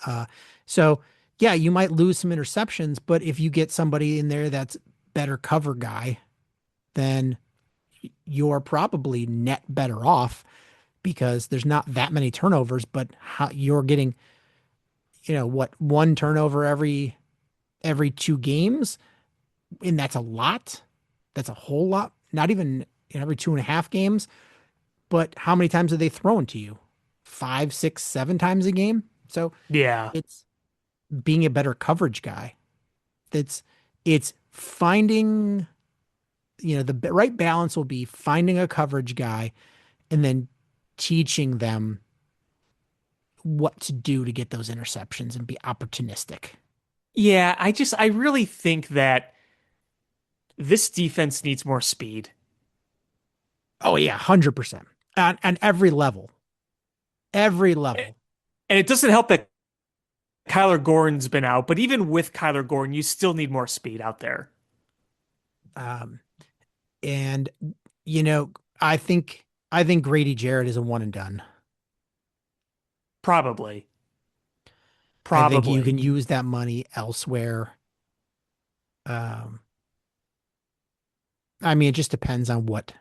so yeah, you might lose some interceptions, but if you get somebody in there that's better cover guy, then you're probably net better off because there's not that many turnovers, but how you're getting, what, one turnover every 2 games, and that's a lot. That's a whole lot. Not even every 2.5 games, but how many times are they thrown to you? 5, 6, 7 times a game. So Yeah. it's being a better coverage guy. It's finding, the right balance will be finding a coverage guy and then teaching them what to do to get those interceptions and be opportunistic. Yeah, I really think that this defense needs more speed. Oh yeah, 100% on every level, every level. And it doesn't help that Kyler Gordon's been out, but even with Kyler Gordon, you still need more speed out there. Um, and you know, I think Grady Jarrett is a one and done. Probably. I think you can Probably. use that money elsewhere. Um, I mean, it just depends on what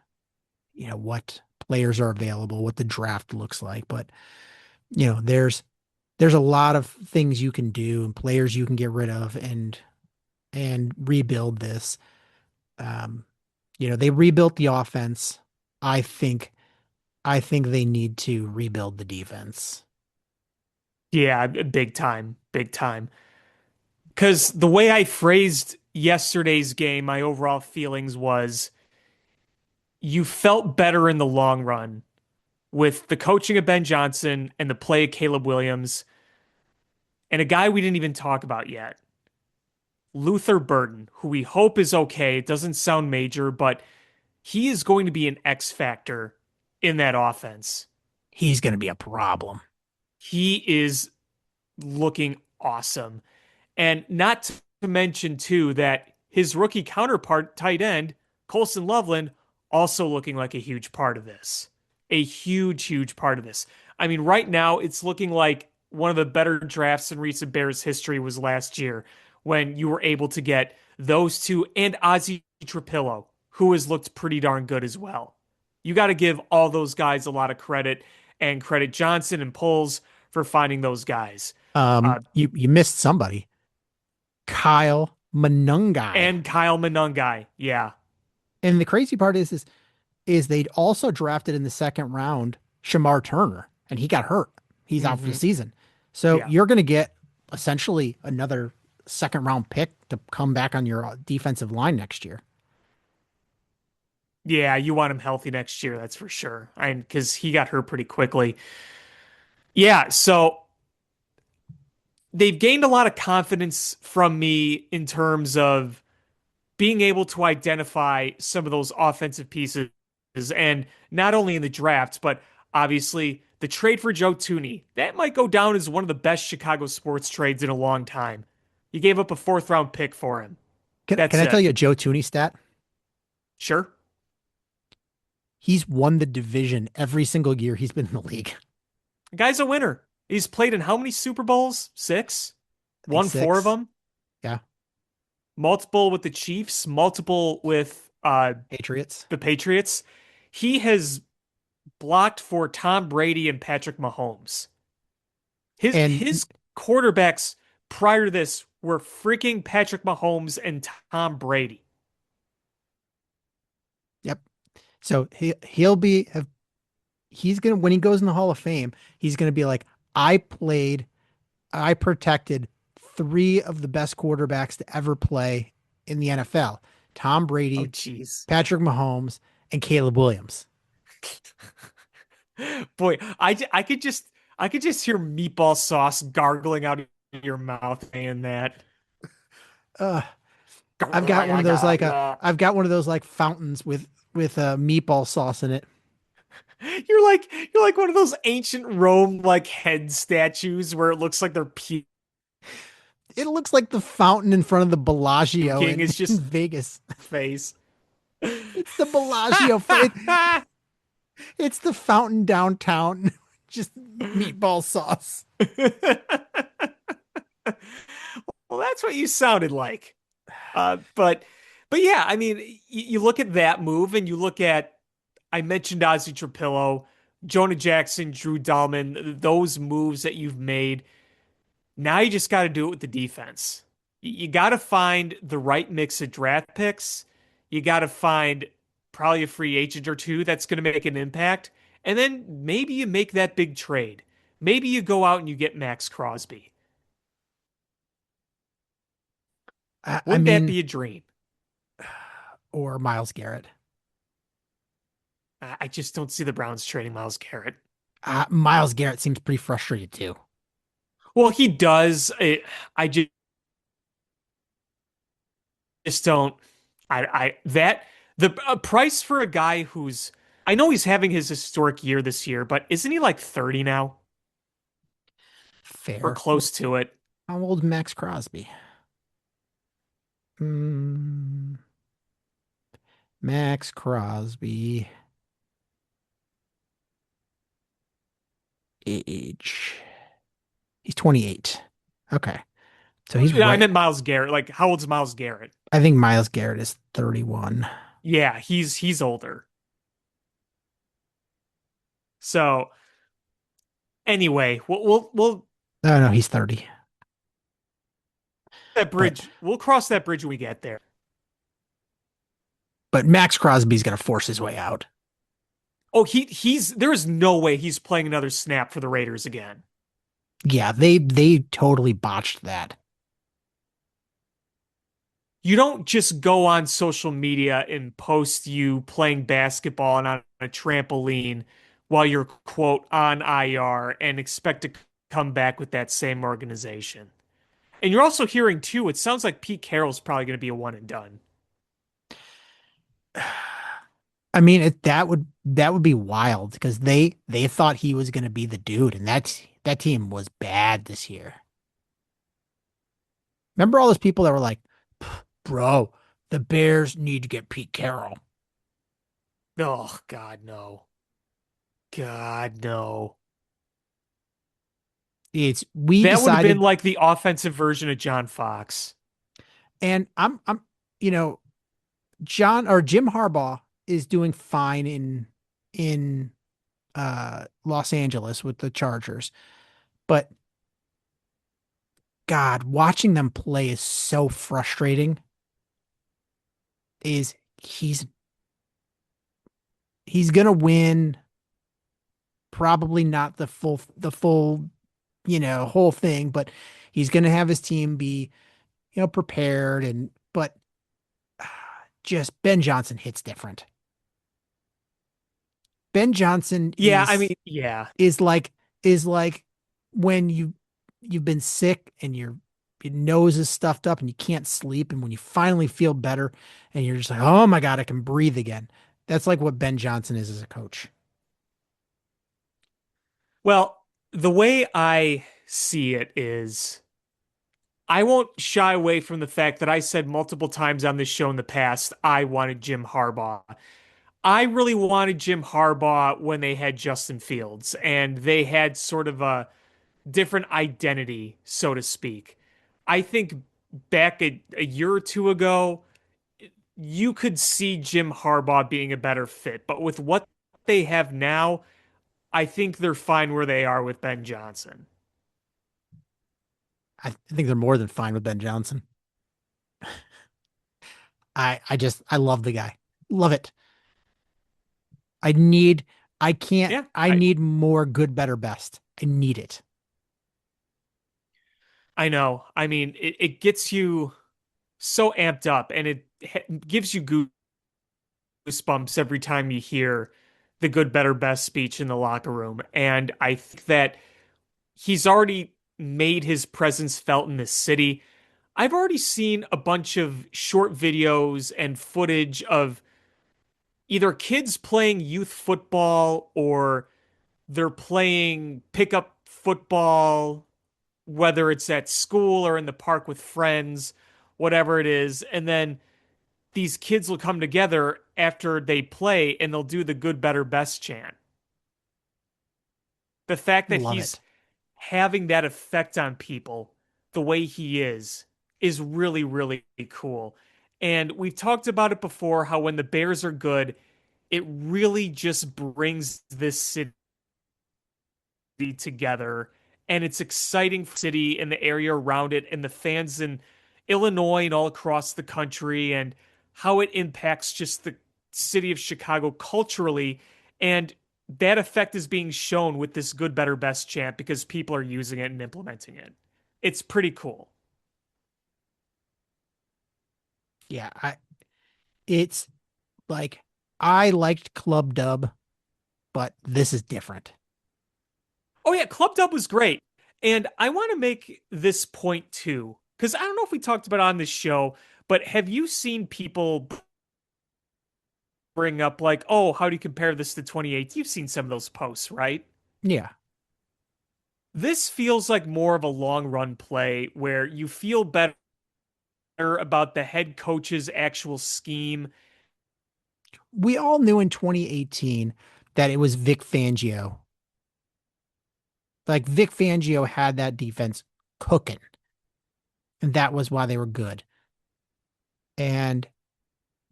players are available, what the draft looks like. But there's a lot of things you can do and players you can get rid of and rebuild this. Um, they rebuilt the offense. I think I think they need to rebuild the defense. Yeah, big time. Big time. Because the way I phrased yesterday's game, my overall feelings was you felt better in the long run with the coaching of Ben Johnson and the play of Caleb Williams and a guy we didn't even talk about yet, Luther Burden, who we hope is okay. It doesn't sound major, but he is going to be an X factor in that offense. He's going to be a problem. He is looking awesome. And not to mention, too, that his rookie counterpart, tight end, Colson Loveland, also looking like a huge part of this. A huge, huge part of this. I mean, right now, it's looking like one of the better drafts in recent Bears history was last year when you were able to get those two and Ozzie Trapillo, who has looked pretty darn good as well. You got to give all those guys a lot of credit and credit Johnson and Poles for finding those guys. You missed somebody. Kyle Monungai. And Kyle Monungai. Yeah. And the crazy part is they'd also drafted in the second round Shamar Turner, and he got hurt. He's out for the Hmm. season. So Yeah. you're going to get essentially another second round pick to come back on your defensive line next year. Yeah, you want him healthy next year, that's for sure. And because he got hurt pretty quickly. Yeah, so they've gained a lot of confidence from me in terms of being able to identify some of those offensive pieces, and not only in the draft, but obviously the trade for Joe Tooney. That might go down as one of the best Chicago sports trades in a long time. You gave up a fourth round pick for him. Can That's I tell it. you a Joe Tooney stat? Sure. He's won the division every single year he's been in the league. The guy's a winner. He's played in how many Super Bowls? Six? I think Won four of 6. them. Yeah. Multiple with the Chiefs, multiple with Patriots. the Patriots. He has blocked for Tom Brady and Patrick Mahomes. His And quarterbacks prior to this were freaking Patrick Mahomes and Tom Brady. yep. So he'll be he's gonna when he goes in the Hall of Fame, he's gonna be like, I protected three of the best quarterbacks to ever play in the NFL: Tom Oh, Brady, jeez. Patrick Mahomes, and Caleb Williams. Boy, I could just hear meatball sauce gargling out of your mouth saying that. Uh, I've got one of those like I've got one of those like fountains with meatball sauce in it. You're like one of those ancient Rome like head statues where it looks like they're It looks like the fountain in front of the Bellagio puking. It's in just Vegas. face. It's the Bellagio. It's the fountain downtown. Just meatball sauce. Well, that's what you sounded like. But yeah, I mean, you look at that move and you look at I mentioned Ozzy Trapillo, Jonah Jackson, Drew Dahlman, those moves that you've made. Now you just got to do it with the defense. You got to find the right mix of draft picks. You got to find probably a free agent or two that's going to make an impact. And then maybe you make that big trade. Maybe you go out and you get Max Crosby. I Wouldn't that mean, be a dream? or Miles Garrett. I just don't see the Browns trading Myles Garrett. Miles Garrett seems pretty frustrated too. Well, he does. I just don't. I that the price for a guy who's I know he's having his historic year this year, but isn't he like 30 now or Fair. close to it? How old Max Crosby? Hmm. Max Crosby age. He's 28. Okay. So he's I right. meant Myles Garrett. Like, how old's Myles Garrett? I think Miles Garrett is 31. Yeah, he's older. So anyway, we'll No, no, he's 30. that But bridge. We'll cross that bridge when we get there. but Max Crosby's gonna force his way out. Oh, he's there is no way he's playing another snap for the Raiders again. Yeah, they totally botched that. You don't just go on social media and post you playing basketball and on a trampoline while you're quote on IR and expect to come back with that same organization. And you're also hearing too, it sounds like Pete Carroll's probably going to be a one and done. I mean, that would be wild because they thought he was gonna be the dude, and that team was bad this year. Remember all those people that were like, "Bro, the Bears need to get Pete Carroll." Oh God, no. God, no. It's we That would have been decided, like the offensive version of John Fox. and I'm you know John or Jim Harbaugh is doing fine in Los Angeles with the Chargers, but God, watching them play is so frustrating. Is he's gonna win, probably not the full whole thing, but he's gonna have his team be prepared, and but just Ben Johnson hits different. Ben Johnson Yeah, I mean, yeah. is like is like when you've been sick and your nose is stuffed up and you can't sleep, and when you finally feel better and you're just like, oh my God, I can breathe again. That's like what Ben Johnson is as a coach. Well, the way I see it is I won't shy away from the fact that I said multiple times on this show in the past I wanted Jim Harbaugh. I really wanted Jim Harbaugh when they had Justin Fields and they had sort of a different identity, so to speak. I think back a year or two ago, you could see Jim Harbaugh being a better fit. But with what they have now, I think they're fine where they are with Ben Johnson. I think they're more than fine with Ben Johnson. I love the guy. Love it. I need I can't Yeah, I need more good, better, best. I need it. I know. I mean, it gets you so amped up and it gives you goosebumps every time you hear the good, better, best speech in the locker room. And I think that he's already made his presence felt in this city. I've already seen a bunch of short videos and footage of either kids playing youth football or they're playing pickup football, whether it's at school or in the park with friends, whatever it is. And then these kids will come together after they play and they'll do the good, better, best chant. The fact that Love he's it. having that effect on people the way he is really, really cool. And we've talked about it before how when the Bears are good, it really just brings this city together. And it's exciting for the city and the area around it and the fans in Illinois and all across the country and how it impacts just the city of Chicago culturally. And that effect is being shown with this good, better, best chant because people are using it and implementing it. It's pretty cool. Yeah, it's like I liked Club Dub, but this is different. Oh, yeah, Club Dub was great. And I want to make this point too, because I don't know if we talked about it on this show, but have you seen people bring up like, oh, how do you compare this to 2018? You've seen some of those posts, right? Yeah. This feels like more of a long run play where you feel better about the head coach's actual scheme. We all knew in 2018 that it was Vic Fangio. Like Vic Fangio had that defense cooking, and that was why they were good. And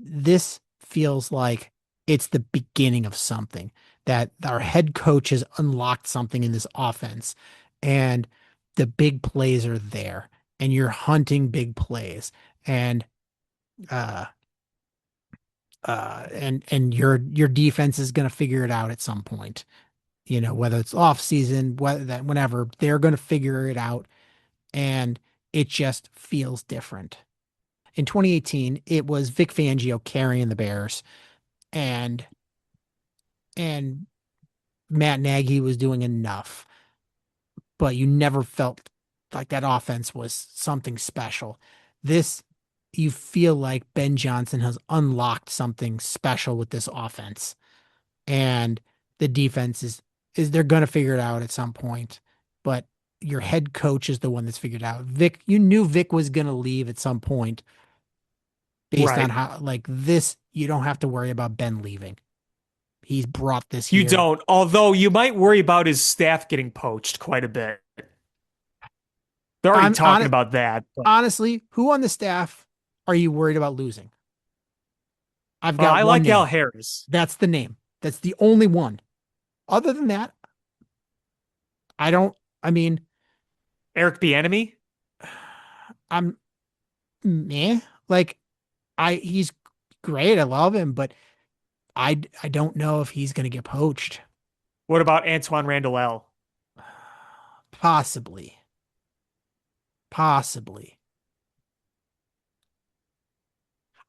this feels like it's the beginning of something that our head coach has unlocked something in this offense, and the big plays are there, and you're hunting big plays, and uh and your defense is going to figure it out at some point. You know, whether it's off season, whether that whenever they're going to figure it out, and it just feels different. In 2018, it was Vic Fangio carrying the Bears, and and Matt Nagy was doing enough, but you never felt like that offense was something special. This, you feel like Ben Johnson has unlocked something special with this offense, and the defense is they're going to figure it out at some point, but your head coach is the one that's figured out. Vic, you knew Vic was going to leave at some point based on Right. how like this, you don't have to worry about Ben leaving. He's brought this You here. don't, although you might worry about his staff getting poached quite a bit. They're already I'm talking on about that. But, honestly, who on the staff are you worried about losing? I've well, got I one like Al name. Harris. That's the name. That's the only one. Other than that, I don't, I mean, Eric Bieniemy. I'm meh. Like he's great. I love him, but I don't know if he's going to get poached. What about Antoine Randall L? Possibly. Possibly.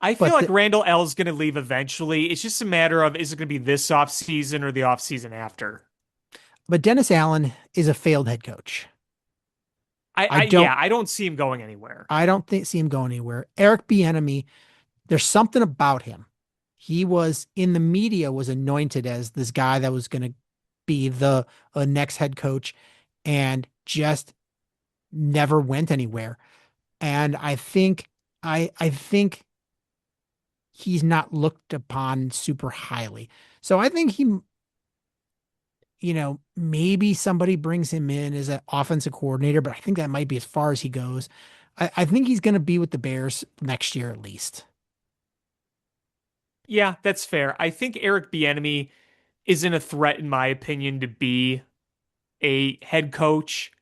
I feel But like Randall L is going to leave eventually. It's just a matter of is it going to be this offseason or the offseason after? Dennis Allen is a failed head coach. I, I I don't yeah, I don't see him going anywhere. I don't think see him going anywhere. Eric Bieniemy, there's something about him. He was in the media was anointed as this guy that was going to be the next head coach, and just never went anywhere. And I think he's not looked upon super highly. So I think he, maybe somebody brings him in as an offensive coordinator, but I think that might be as far as he goes. I think he's going to be with the Bears next year at least. Yeah, that's fair. I think Eric Bieniemy isn't a threat, in my opinion, to be a head coach,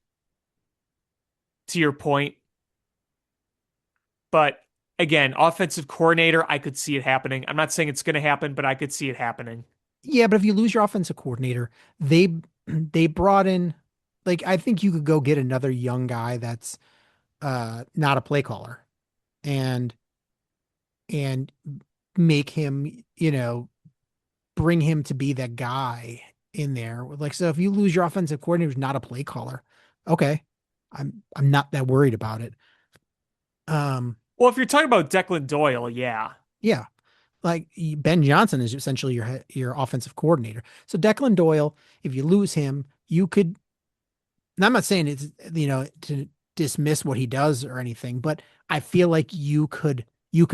to your point. But again, offensive coordinator, I could see it happening. I'm not saying it's going to happen, but I could see it happening. Yeah, but if you lose your offensive coordinator, they brought in, like, I think you could go get another young guy that's not a play caller, and and make him, bring him to be that guy in there. Like, so if you lose your offensive coordinator who's not a play caller, okay, I'm not that worried about it. Um, Well, if you're talking about Declan Doyle, yeah. yeah, like Ben Johnson is essentially your offensive coordinator. So Declan Doyle, if you lose him, you could. And I'm not saying it's to dismiss what he does or anything, but I feel like you could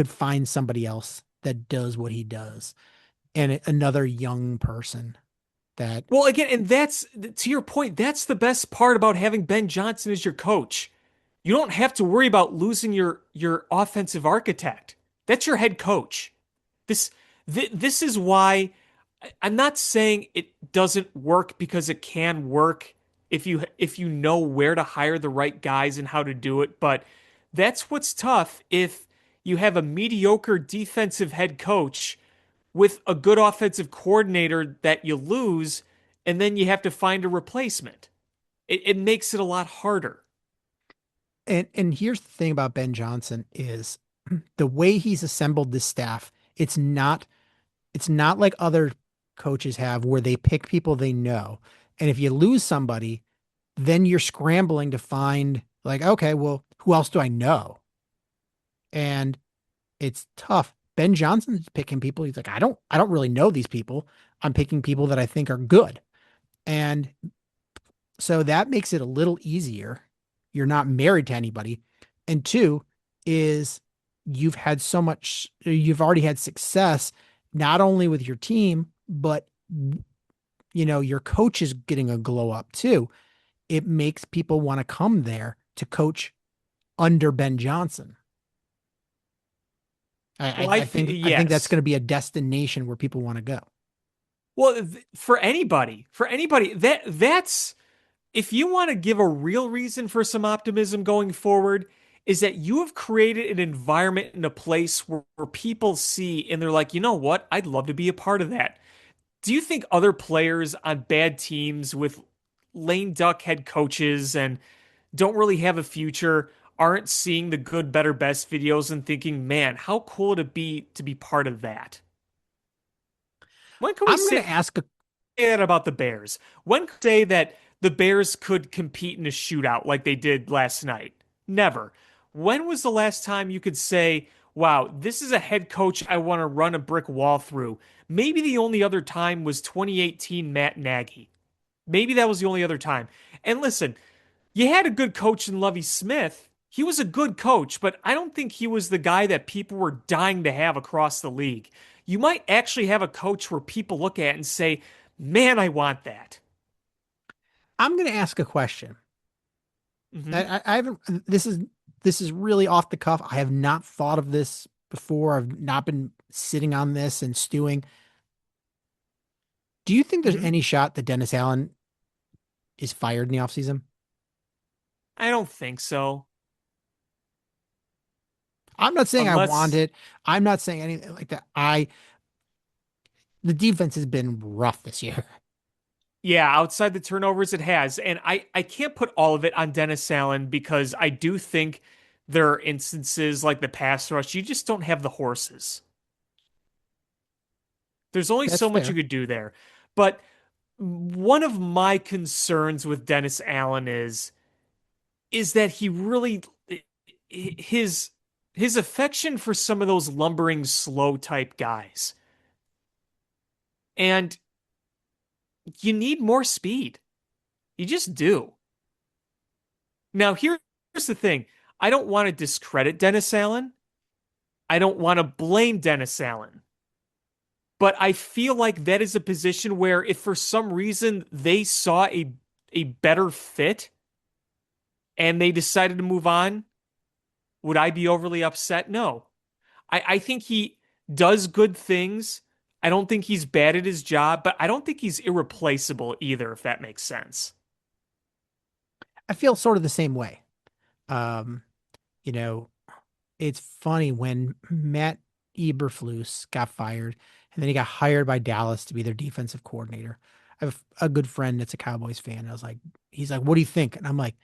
find somebody else that does what he does, and another young person that. Well, again, and that's to your point, that's the best part about having Ben Johnson as your coach. You don't have to worry about losing your offensive architect. That's your head coach. This this is why I'm not saying it doesn't work, because it can work if you know where to hire the right guys and how to do it, but that's what's tough if you have a mediocre defensive head coach with a good offensive coordinator that you lose, and then you have to find a replacement. It makes it a lot harder. And here's the thing about Ben Johnson is the way he's assembled this staff. It's not like other coaches have where they pick people they know. And if you lose somebody, then you're scrambling to find like, okay, well, who else do I know? And it's tough. Ben Johnson's picking people. He's like, I don't really know these people. I'm picking people that I think are good. And so that makes it a little easier. You're not married to anybody. And two is you've already had success, not only with your team, but your coach is getting a glow up too. It makes people want to come there to coach under Ben Johnson. I, I, Well, I think I think that's yes. going to be a destination where people want to go. Well, for anybody, that's if you want to give a real reason for some optimism going forward, is that you have created an environment in a place where people see and they're like, you know what? I'd love to be a part of that. Do you think other players on bad teams with lame duck head coaches and don't really have a future aren't seeing the good, better, best videos and thinking, man, how cool would it be to be part of that? When can we I'm going say to ask a that about the Bears? When could we say that the Bears could compete in a shootout like they did last night? Never. When was the last time you could say, wow, this is a head coach I want to run a brick wall through? Maybe the only other time was 2018 Matt Nagy. Maybe that was the only other time. And listen, you had a good coach in Lovie Smith. He was a good coach, but I don't think he was the guy that people were dying to have across the league. You might actually have a coach where people look at and say, man, I want that. I'm going to ask a question. Hmm. I haven't. This is really off the cuff. I have not thought of this before. I've not been sitting on this and stewing. Do you think there's Hmm. any shot that Dennis Allen is fired in the offseason? I don't think so. I'm not saying I want Unless, it. I'm not saying anything like that. The defense has been rough this year. yeah, outside the turnovers, it has. And I can't put all of it on Dennis Allen because I do think there are instances like the pass rush. You just don't have the horses. There's only That's so much you fair. could do there. But one of my concerns with Dennis Allen is that he really his his affection for some of those lumbering slow type guys. And you need more speed. You just do. Now here's the thing. I don't want to discredit Dennis Allen. I don't want to blame Dennis Allen. But I feel like that is a position where if for some reason they saw a better fit and they decided to move on, would I be overly upset? No. I think he does good things. I don't think he's bad at his job, but I don't think he's irreplaceable either, if that makes sense. I feel sort of the same way. Um, you know, it's funny when Matt Eberflus got fired and then he got hired by Dallas to be their defensive coordinator. I have a good friend that's a Cowboys fan. He's like, what do you think? And I'm like,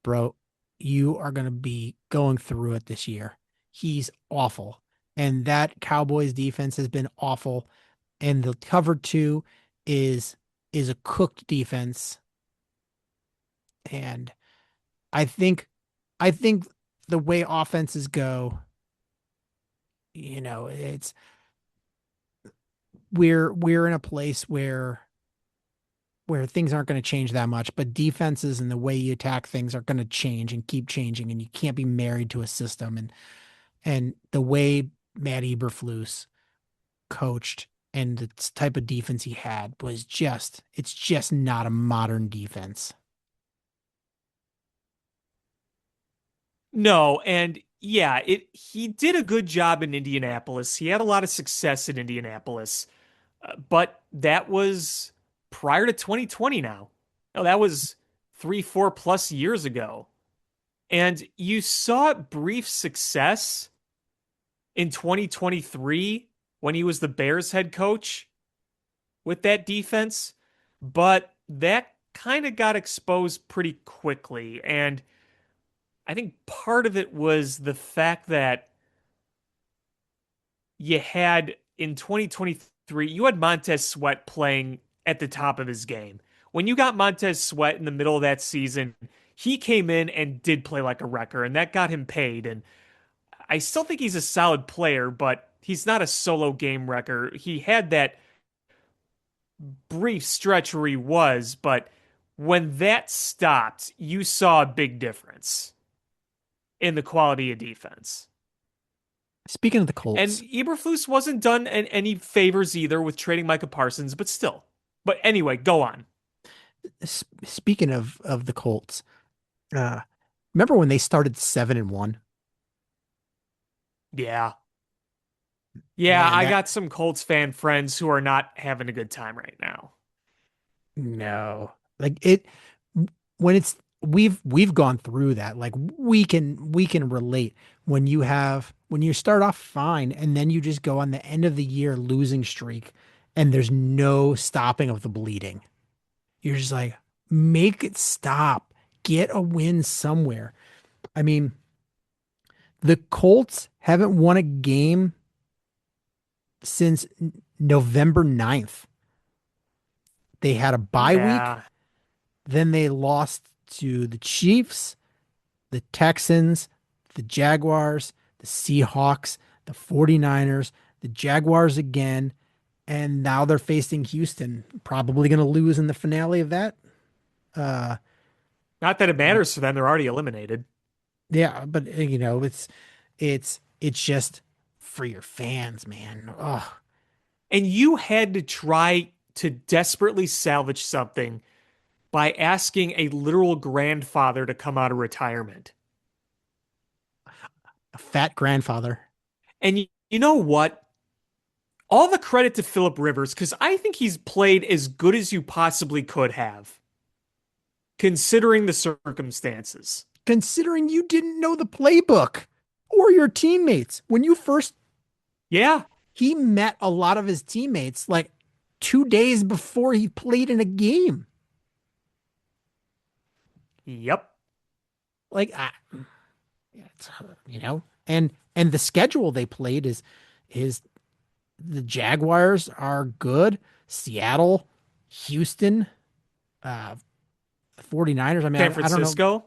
bro, you are going to be going through it this year. He's awful. And that Cowboys defense has been awful. And the cover two is is a cooked defense. And I think I think the way offenses go, it's we're in a place where things aren't going to change that much, but defenses and the way you attack things are going to change and keep changing, and you can't be married to a system. And the way Matt Eberflus coached and the type of defense he had was it's just not a modern defense. No, and yeah, he did a good job in Indianapolis. He had a lot of success in Indianapolis. But that was prior to 2020 now. No, that was 3, 4 plus years ago. And you saw brief success in 2023 when he was the Bears head coach with that defense, but that kind of got exposed pretty quickly. And I think part of it was the fact that you had in 2023, you had Montez Sweat playing at the top of his game. When you got Montez Sweat in the middle of that season, he came in and did play like a wrecker, and that got him paid. And I still think he's a solid player, but he's not a solo game wrecker. He had that brief stretch where he was, but when that stopped, you saw a big difference in the quality of defense. Speaking of the And Colts, Eberflus wasn't done any favors either with trading Micah Parsons, but still. But anyway, go on. speaking of the Colts, uh, remember when they started 7-1? Yeah. Yeah, Man, I that got some Colts fan friends who are not having a good time right now. no, like it when it's we've gone through that. Like we can relate when you start off fine and then you just go on the end of the year losing streak and there's no stopping of the bleeding. You're just like, make it stop. Get a win somewhere. I mean, the Colts haven't won a game since November 9th. They had a bye week, Yeah. then they lost to the Chiefs, the Texans, the Jaguars, the Seahawks, the 49ers, the Jaguars again, and now they're facing Houston. Probably going to lose in the finale of that. Uh, Not that it but matters for them, they're already eliminated. yeah, but it's just for your fans, man. Oh, And you had to try to desperately salvage something by asking a literal grandfather to come out of retirement. a fat grandfather. And you know what? All the credit to Philip Rivers, because I think he's played as good as you possibly could have, considering the circumstances. Considering you didn't know the playbook or your teammates when you first Yeah. he met a lot of his teammates like 2 days before he played in a game. Yep. Like, it's, and the schedule they played is the Jaguars are good, Seattle, Houston, uh, 49ers. I mean, San I don't know. Francisco.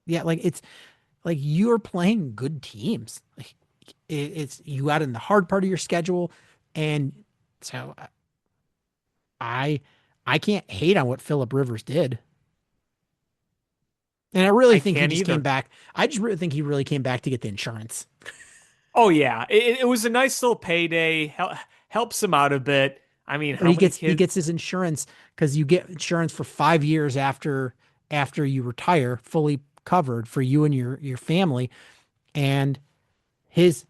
Yeah, like it's like you're playing good teams. Like it's you got in the hard part of your schedule, and so I I can't hate on what Philip Rivers did. And I really I think he can't just came either. back. I just really think he really came back to get the insurance. Oh, yeah. It was a nice little payday. Helps him out a bit. I mean, Or how many he kids? gets his insurance because you get insurance for 5 years after you retire, fully covered for you and your family. And his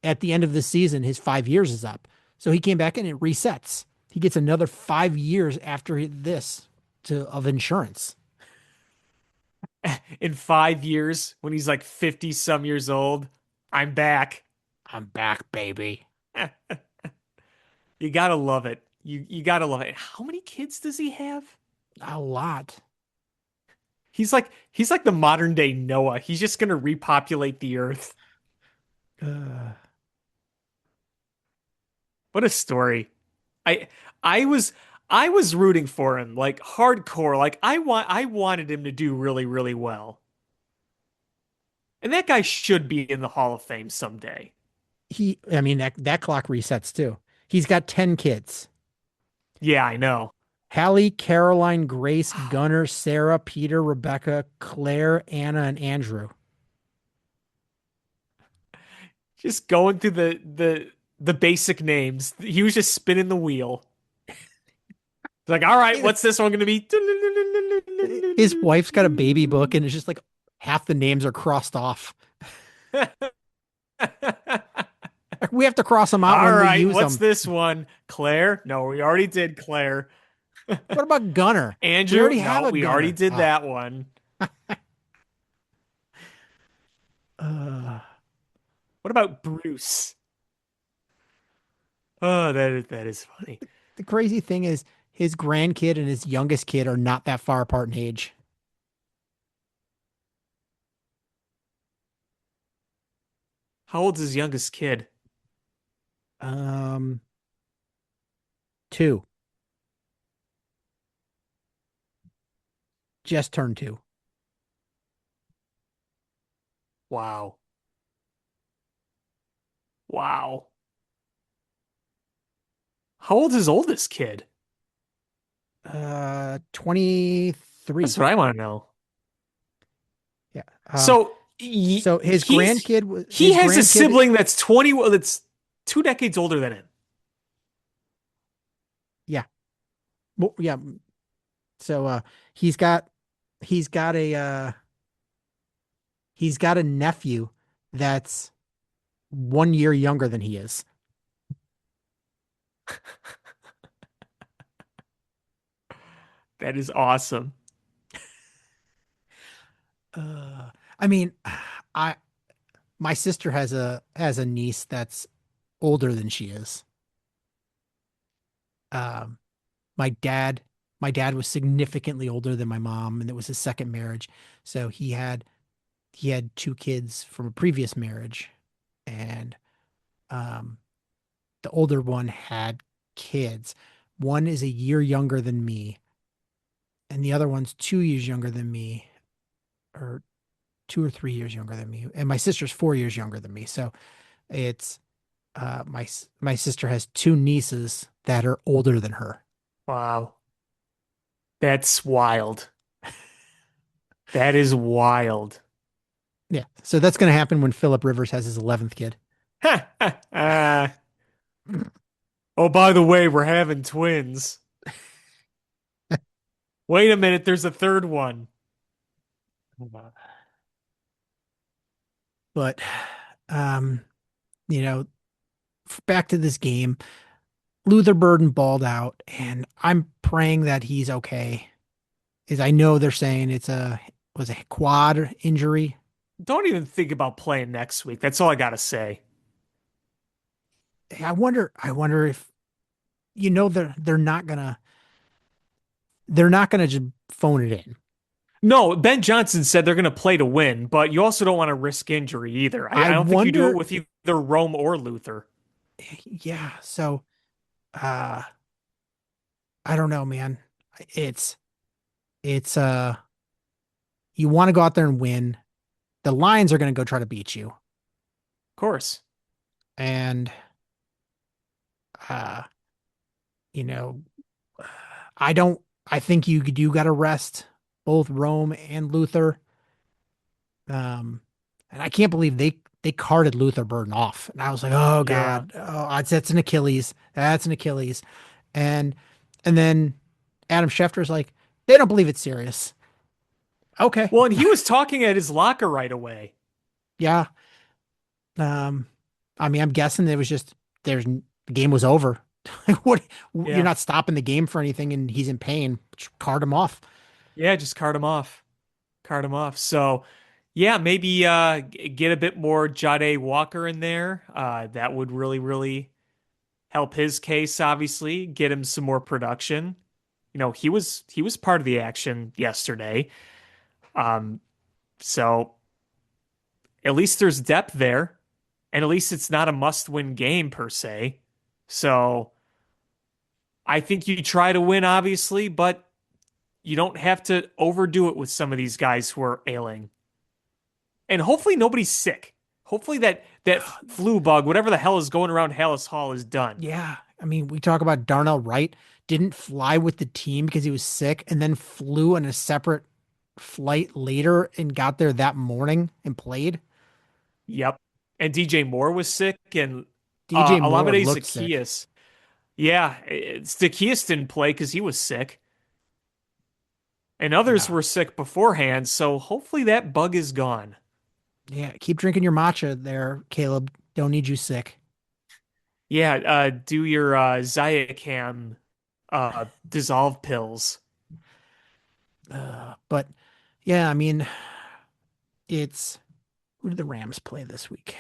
at the end of the season, his 5 years is up. So he came back and it resets. He gets another 5 years after this to of insurance. In 5 years, when he's like 50 some years old, I'm back. I'm back, baby. You gotta love it. You gotta love it. How many kids does he have? A lot. he's like the modern day Noah. He's just gonna repopulate the earth. Uh, What a story. I I was I was rooting for him like hardcore. Like I wanted him to do really, really well. And that guy should be in the Hall of Fame someday. I mean, that clock resets too. He's got 10 kids. Yeah, I know. Hallie, Caroline, Grace, Gunnar, Sarah, Peter, Rebecca, Claire, Anna, and Andrew. Just going through the basic names. He was just spinning the wheel. It's like, all right, what's this one gonna be? His wife's got a baby book, and it's just like half the names are crossed off. We have to cross them out All when we right, use what's them. this one? Claire? No, we already did Claire. What about Gunner? We Andrew? already have No, a we already Gunner. did that one. Uh, What about Bruce? Oh, that is funny. the crazy thing is, his grandkid and his youngest kid are not that far apart in age. How old's his youngest kid? Um, two, just turned two. Wow. Wow. How old's his oldest kid? 23. That's what I want to know. Yeah. So So he his has a grandkid, sibling that's 20, well, that's 2 decades older than him. yeah. Well, yeah. So he's got he's got a he's got a nephew that's 1 year younger than he is. That is awesome. I mean, I my sister has a niece that's older than she is. Um, my dad my dad was significantly older than my mom, and it was his second marriage. So he had two kids from a previous marriage, and um, the older one had kids. One is a year younger than me, and the other one's 2 years younger than me, or 2 or 3 years younger than me. And my sister's 4 years younger than me. So it's my sister has two nieces that are older than her. Wow. That's wild. That is wild. Yeah. So that's going to happen when Philip Rivers has his 11th kid. Oh, by the way, we're having twins. Wait a minute, there's a third one. But um, you know, back to this game. Luther Burden balled out, and I'm praying that he's okay. Is I know they're saying was a quad injury. Don't even think about playing next week. That's all I gotta say. I wonder if they're not gonna just phone it in. No, Ben Johnson said they're gonna play to win, but you also don't want to risk injury either. I I don't think you do it wonder, with either Rome or Luther. yeah. So, uh, I don't know, man. It's it's you want to go out there and win. The Lions are gonna go try to beat you, Of course. and uh, you know, I don't. I think you got to rest both Rome and Luther. And I can't believe they carted Luther Burden off, and I was like, oh Yeah. God, that's an Achilles, that's an Achilles, and and then Adam Schefter's like, they don't believe it's serious. Okay, Well, and he was talking at his locker right away. yeah. Um, I mean, I'm guessing it was just the game was over. Like, what? You're Yeah. not stopping the game for anything, and he's in pain. Just cart him off. Yeah, just cart him off. Cart him off. So, yeah, maybe get a bit more Jade Walker in there. That would really, really help his case, obviously, get him some more production. You know, he was part of the action yesterday. Um, so at least there's depth there, and at least it's not a must-win game per se. So I think you try to win, obviously, but you don't have to overdo it with some of these guys who are ailing. And hopefully nobody's sick. Hopefully that flu bug, whatever the hell is going around Hallis Hall, is done. Yeah. I mean, we talk about Darnell Wright didn't fly with the team because he was sick and then flew on a separate flight later and got there that morning and played. Yep. And DJ Moore was sick, and DJ Moore Olamide looked sick. Zaccheaus. Yeah, Zaccheaus didn't play because he was sick, and others Yeah. were sick beforehand. So hopefully that bug is gone. Yeah. Keep drinking your matcha there, Caleb. Don't need you sick. Yeah, do your Zyacam dissolve pills. But yeah, I mean, it's who do the Rams play this week?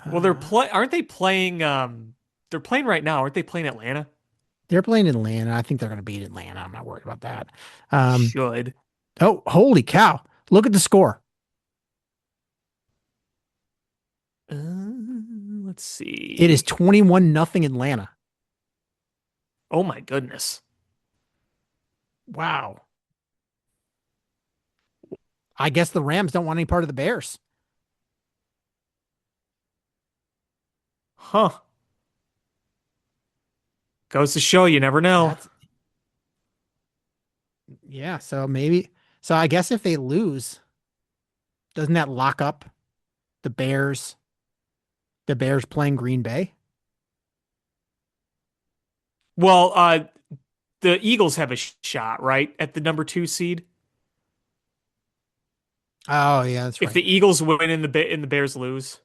Well, they're Uh, play aren't they playing they're playing right now, aren't they playing Atlanta? they're playing Atlanta. I think they're going to beat Atlanta. I'm not worried about that. Um, Should. oh, holy cow. Look at the score. Let's It is see. 21 nothing Atlanta. Oh my goodness. Wow. I guess the Rams don't want any part of the Bears. Huh. Goes to show you never know. That's yeah, so maybe so I guess if they lose, doesn't that lock up the Bears? The Bears playing Green Bay? Well, the Eagles have a shot, right? At the number 2 seed. Oh, yeah, that's If right. the Eagles win and the Bears lose.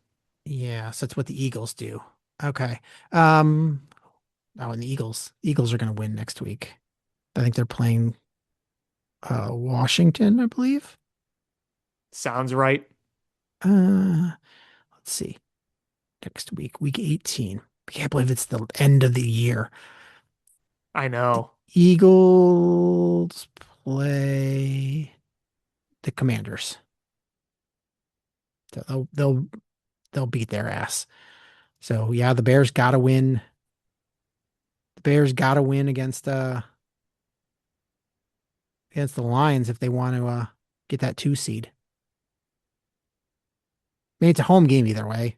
Yeah, so that's what the Eagles do. Okay. Um, oh, and the Eagles are going to win next week. I think they're playing Washington, I believe. Sounds right. Let's see. Next week, week 18. I can't believe it's the end of the year. I The know. Eagles play the Commanders. So they'll beat their ass. So yeah, the Bears gotta win. The Bears gotta win against the Lions if they want to get that 2 seed. I mean, it's a home game either way.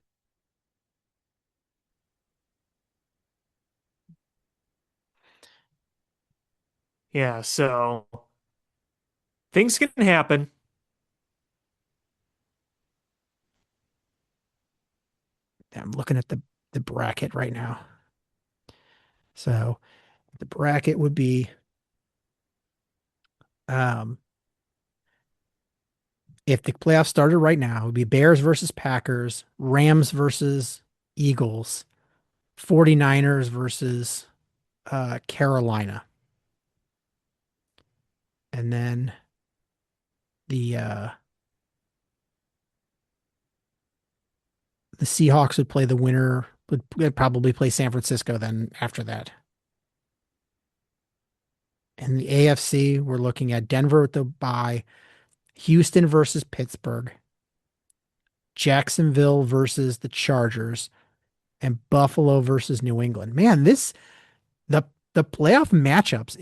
Yeah, so things can happen. I'm looking at the bracket right now. So the bracket would be um if the playoffs started right now, it would be Bears versus Packers, Rams versus Eagles, 49ers versus Carolina. And then the the Seahawks would play the winner, would probably play San Francisco then after that. In the AFC, we're looking at Denver with the bye, Houston versus Pittsburgh, Jacksonville versus the Chargers, and Buffalo versus New England. Man, the the playoff matchups,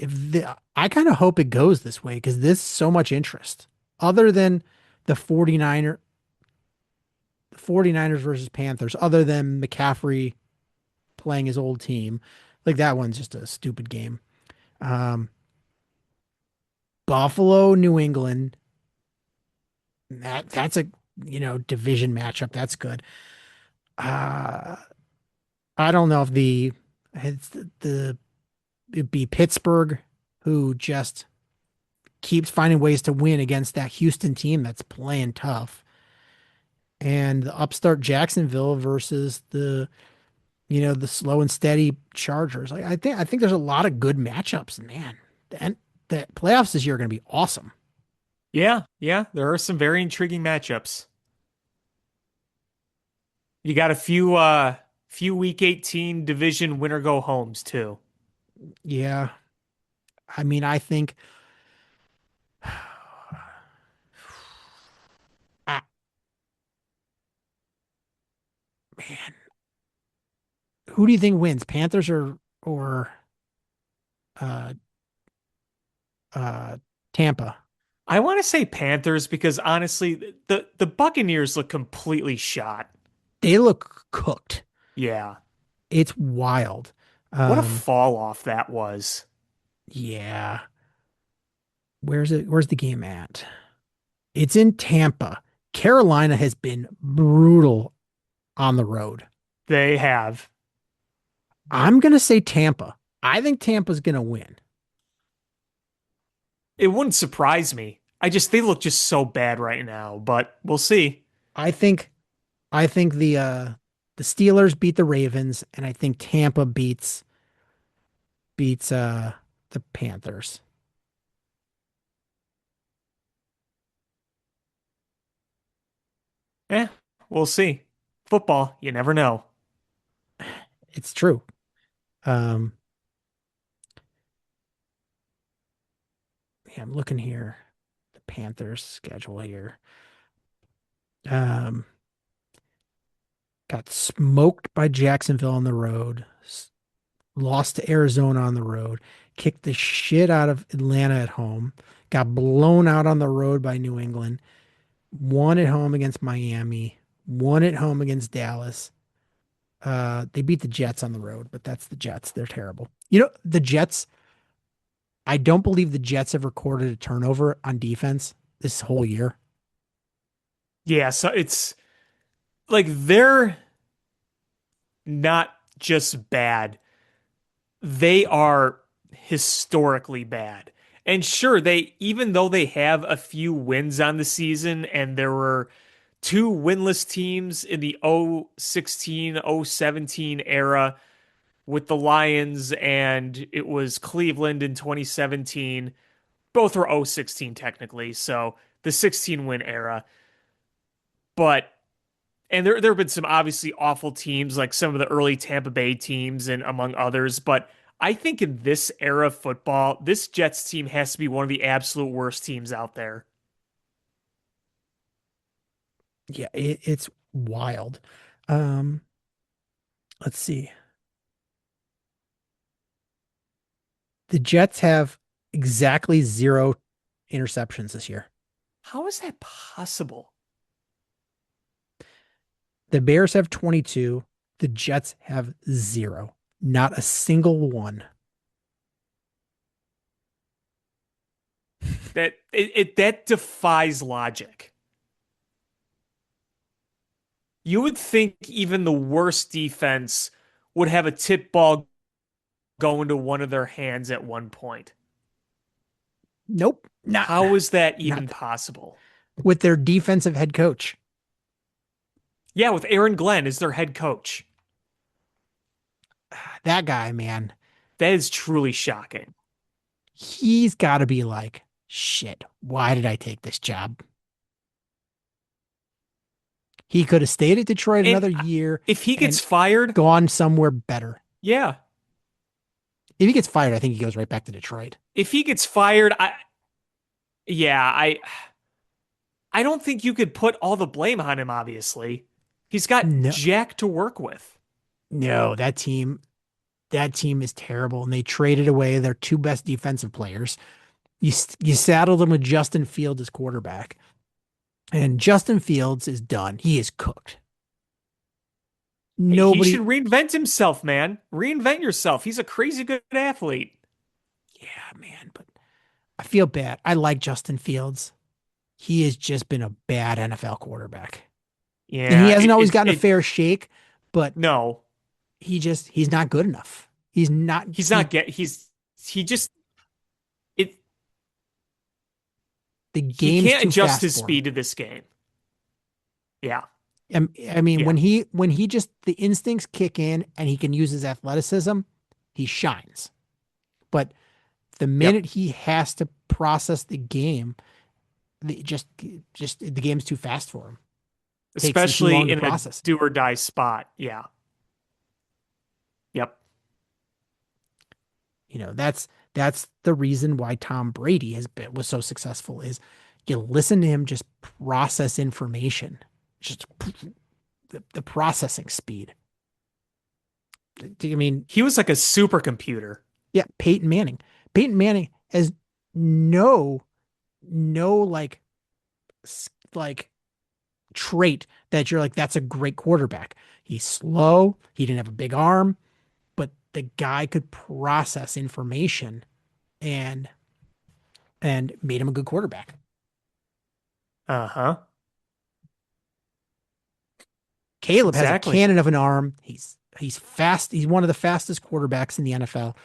I kind of hope it goes this way because there's so much interest. Other than the 49ers versus Panthers, other than McCaffrey playing his old team. Like that one's just a stupid game. Um, Buffalo, New England. That's a division matchup. That's good. Uh, I don't know if the it'd be Pittsburgh who just keeps finding ways to win against that Houston team that's playing tough, and the upstart Jacksonville versus the slow and steady Chargers. Like I think there's a lot of good matchups, man. And the playoffs this year are going to be awesome. Yeah, yeah, there are some very intriguing matchups. You got a few week 18 division winner go homes too. Yeah. I mean, I think Ah, man, who do you think wins, Panthers or uh uh Tampa? I want to say Panthers because honestly, the Buccaneers look completely shot. They look cooked. Yeah. It's wild. What a Um, fall off that was. yeah. Where's it? Where's the game at? It's in Tampa. Carolina has been brutal on the road. They have. I'm gonna say Tampa. I think Tampa's gonna win. It wouldn't surprise me. They look just so bad right now, but we'll see. I think I think the Steelers beat the Ravens, and I think Tampa beats the Panthers. Eh, we'll see. Football, you never know. It's true. Um, yeah, I'm looking here. The Panthers schedule here. Um, got smoked by Jacksonville on the road, lost to Arizona on the road, kicked the shit out of Atlanta at home, got blown out on the road by New England, won at home against Miami, won at home against Dallas. They beat the Jets on the road, but that's the Jets. They're terrible. You know, the Jets, I don't believe the Jets have recorded a turnover on defense this whole year. Yeah, so it's like they're not just bad, they are historically bad. And sure, even though they have a few wins on the season and there were two winless teams in the 016, 017 era with the Lions and it was Cleveland in 2017. Both were 016 technically, so the 16 win era. But and there have been some obviously awful teams like some of the early Tampa Bay teams and among others, but I think in this era of football, this Jets team has to be one of the absolute worst teams out there. Yeah, it's wild. Um, let's see. The Jets have exactly zero interceptions this year. How is that possible? The Bears have 22. The Jets have zero. Not a single one. That defies logic. You would think even the worst defense would have a tip ball go into one of their hands at one point. Nope. Not How is that even not possible? with their defensive head coach. Yeah, with Aaron Glenn as their head coach. That guy, man, That is truly shocking. he's got to be like, shit, why did I take this job? He could have stayed at Detroit And another year if he and gets fired, gone somewhere better. yeah. If he gets fired, I think he goes right back to Detroit. If he gets fired, yeah, I don't think you could put all the blame on him, obviously. He's got No, Jack to work with. no, that team is terrible. And they traded away their two best defensive players. You saddled them with Justin Fields as quarterback. And Justin Fields is done. He is cooked. Hey, he should Nobody, reinvent himself, man. Reinvent yourself. He's a crazy good athlete. yeah, man, but I feel bad. I like Justin Fields. He has just been a bad NFL quarterback. And he Yeah, hasn't always gotten a fair shake, but no. he's not good enough. He's not He's not get he just it the he game's can't too adjust fast his for him. speed to this game. Yeah. I mean, Yeah. when he just the instincts kick in and he can use his athleticism, he shines. But the Yep. minute he has to process the game, the, just the game's too fast for him. Takes him too long Especially to in a process. do or die spot. Yeah. Yep. You know, That's the reason why Tom Brady was so successful is you listen to him just process information, just the processing speed. I mean, He was like a supercomputer. yeah, Peyton Manning. Peyton Manning has no no like trait that you're like that's a great quarterback. He's slow. He didn't have a big arm, but the guy could process information and made him a good quarterback. Uh-huh. Caleb has a Exactly. cannon of an arm. He's fast. He's one of the fastest quarterbacks in the NFL,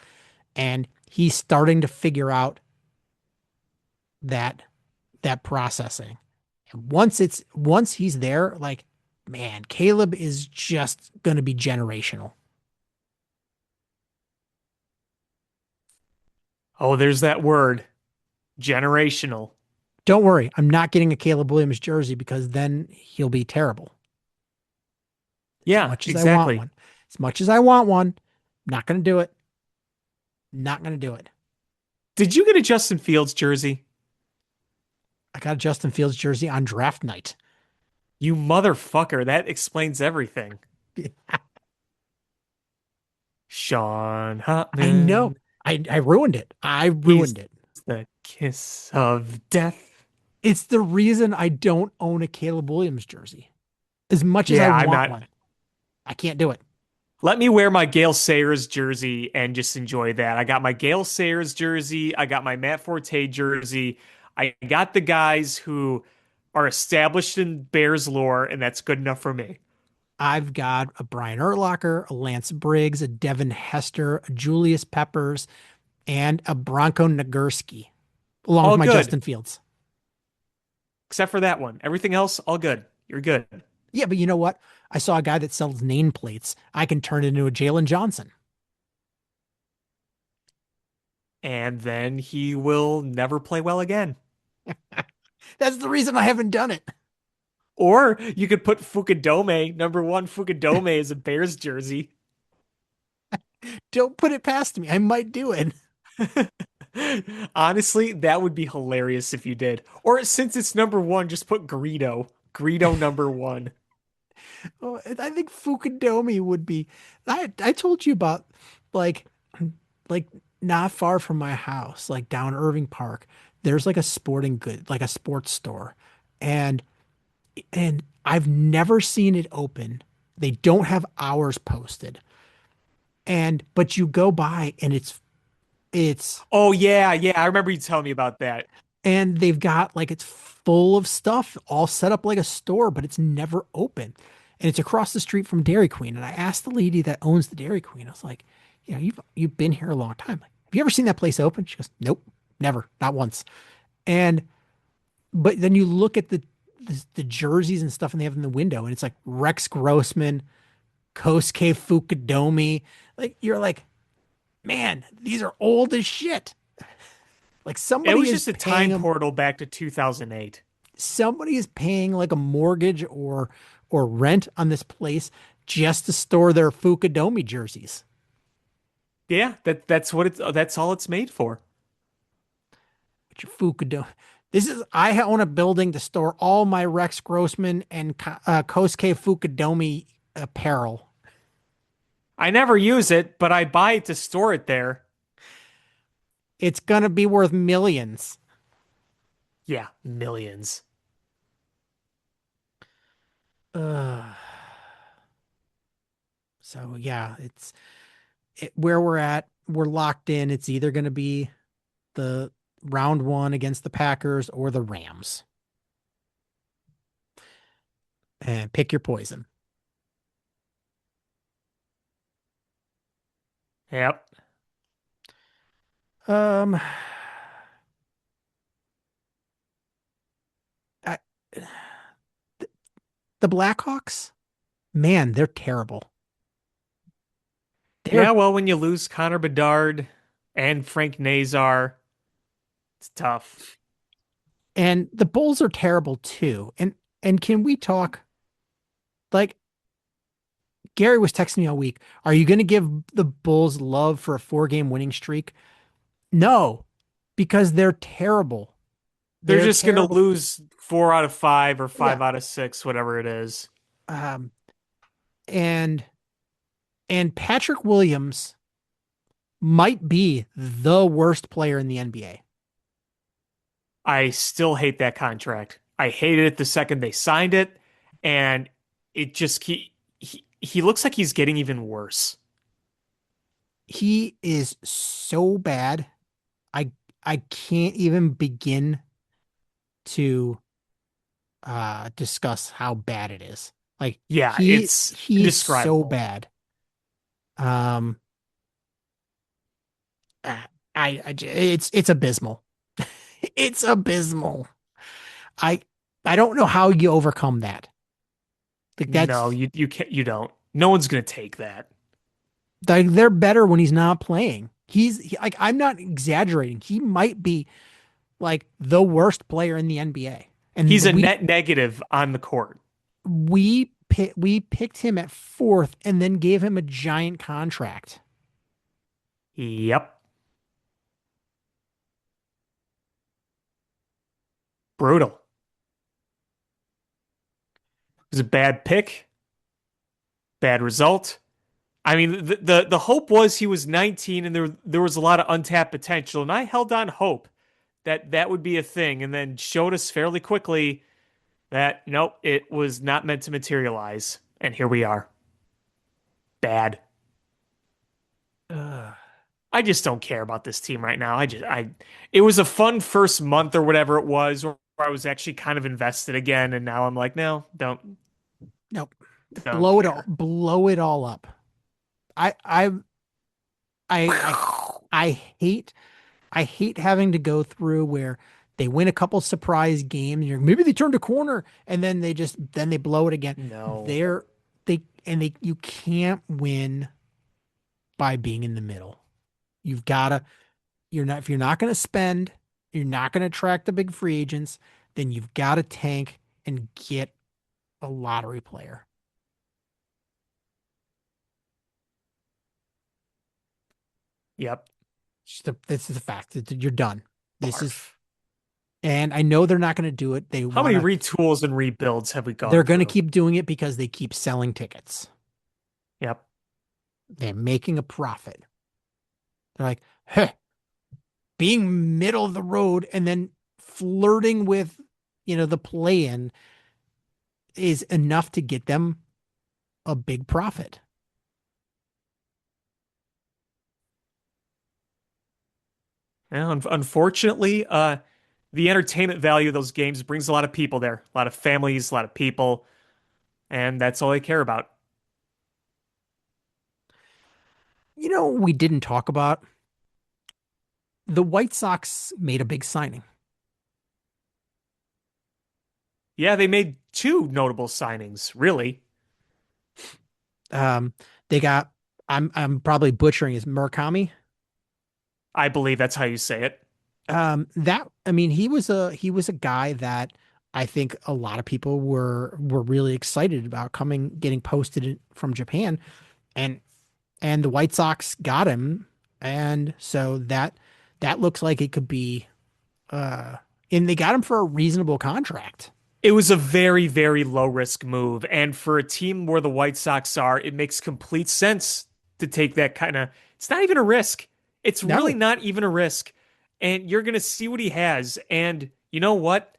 and he's starting to figure out that processing. And once he's there, like man, Caleb is just going to be generational. Oh, there's that word, generational. Don't worry, I'm not getting a Caleb Williams jersey because then he'll be terrible. As Yeah, much as I want exactly. one, as much as I want one, not going to do it. Not going to do it. Did you get a Justin Fields jersey? I got a Justin Fields jersey on draft night. You motherfucker. That explains everything. Sean I know. Hutman. I ruined it. I He's ruined it. the kiss of death. It's the reason I don't own a Caleb Williams jersey. As much as I Yeah, I'm want not. one, I can't do it. Let me wear my Gale Sayers jersey and just enjoy that. I got my Gale Sayers jersey. I got my Matt Forte jersey. I got the guys who are established in Bears lore, and that's good enough for me. I've got a Brian Urlacher, a Lance Briggs, a Devin Hester, a Julius Peppers, and a Bronco Nagurski, along with All my good, Justin Fields. except for that one. Everything else, all good. You're good. Yeah, but you know what? I saw a guy that sells nameplates. I can turn it into a Jalen Johnson. And then he will never play well again. That's the reason I haven't done it. Or you could put Fukudome, number one Fukudome as a Bears jersey. Don't put it past me. I might do it. Honestly, that would be hilarious if you did. Or since it's number one, just put Greedo. Greedo number one. Oh, I think Fukudome would be. I told you about like like not far from my house, like down Irving Park. There's like a sporting good, like a sports store, and I've never seen it open. They don't have hours posted, and but you go by and it's Oh yeah, yeah. I remember you telling me about that. and they've got like it's full of stuff all set up like a store, but it's never open. And it's across the street from Dairy Queen. And I asked the lady that owns the Dairy Queen, I was like, you know, you've been here a long time. Like, have you ever seen that place open? She goes, nope, never, not once. And but then you look at the jerseys and stuff and they have in the window, and it's like Rex Grossman, Kosuke Fukudomi. Like you're like, man, these are old as shit. Like It somebody was is just a paying time them portal back to 2008. somebody is paying like a mortgage or rent on this place just to store their Fukudomi jerseys. Yeah, that's all it's made for. Which Fukudomi. This is I own a building to store all my Rex Grossman and Kosuke Fukudomi apparel. I never use it, but I buy it to store it there. It's gonna be worth millions. Yeah, millions. Uh, so yeah, where we're at. We're locked in. It's either gonna be the round one against the Packers or the Rams. And pick your poison. Yep. Um, I, the Blackhawks, man, they're terrible. They're Yeah, well, when you lose Connor Bedard and Frank Nazar, it's tough. and the Bulls are terrible too. And can we talk like Gary was texting me all week? Are you going to give the Bulls love for a 4-game winning streak? No, because they're terrible. They're They're just going to terrible. lose 4 out of 5 or Yeah. 5 out of 6, whatever it is. Um, and Patrick Williams might be the worst player in the NBA. I still hate that contract. I hated it the second they signed it, and it just he looks like he's getting even worse. He is so bad. I I can't even begin to discuss how bad it is. Like Yeah, it's he's so indescribable. bad. Um I, it's abysmal. It's abysmal. I I don't know how you overcome that. Like No, that's you can't, you don't. No one's gonna take that. like they're better when he's not playing. Like I'm not exaggerating. He might be like the worst player in the NBA. He's And a net negative on the court. we picked him at fourth and then gave him a giant contract. Yep. Brutal. It was a bad pick, bad result. I mean, the hope was he was 19 and there was a lot of untapped potential, and I held on hope that that would be a thing, and then showed us fairly quickly that nope, it was not meant to materialize, and here we are. Bad. Ugh. I just don't care about this team right now. It was a fun first month or whatever it was, where I was actually kind of invested again, and now I'm like, no, Nope. don't care. Blow it all up. I I I hate having to go through where they win a couple surprise games. Maybe they turned a corner and then they blow it again. No. They're they you can't win by being in the middle. You've gotta you're not if you're not gonna spend, you're not gonna attract the big free agents, then you've got to tank and get a lottery player. Yep. This is the fact that you're done. This is Barf. And I know they're not going to do it. How many retools and rebuilds have we They're gone going to through? keep doing it because they keep selling tickets. Yep. They're making a profit. They're like, huh, being middle of the road and then flirting with, the play in is enough to get them a big profit. Unfortunately, the entertainment value of those games brings a lot of people there, a lot of families, a lot of people, and that's all they care about. We didn't talk about the White Sox made a big signing. Yeah, they made two notable signings, really. Um, they got I'm probably butchering his Murakami. I believe that's how you say it. That I mean, he was a guy that I think a lot of people were really excited about getting posted from Japan, and the White Sox got him, and so that looks like it could be, uh, and they got him for a reasonable contract. It was a very, very low risk move. And for a team where the White Sox are, it makes complete sense to take that kind of, it's not even a risk. It's really No, not even a risk. And you're going to see what he has. And you know what?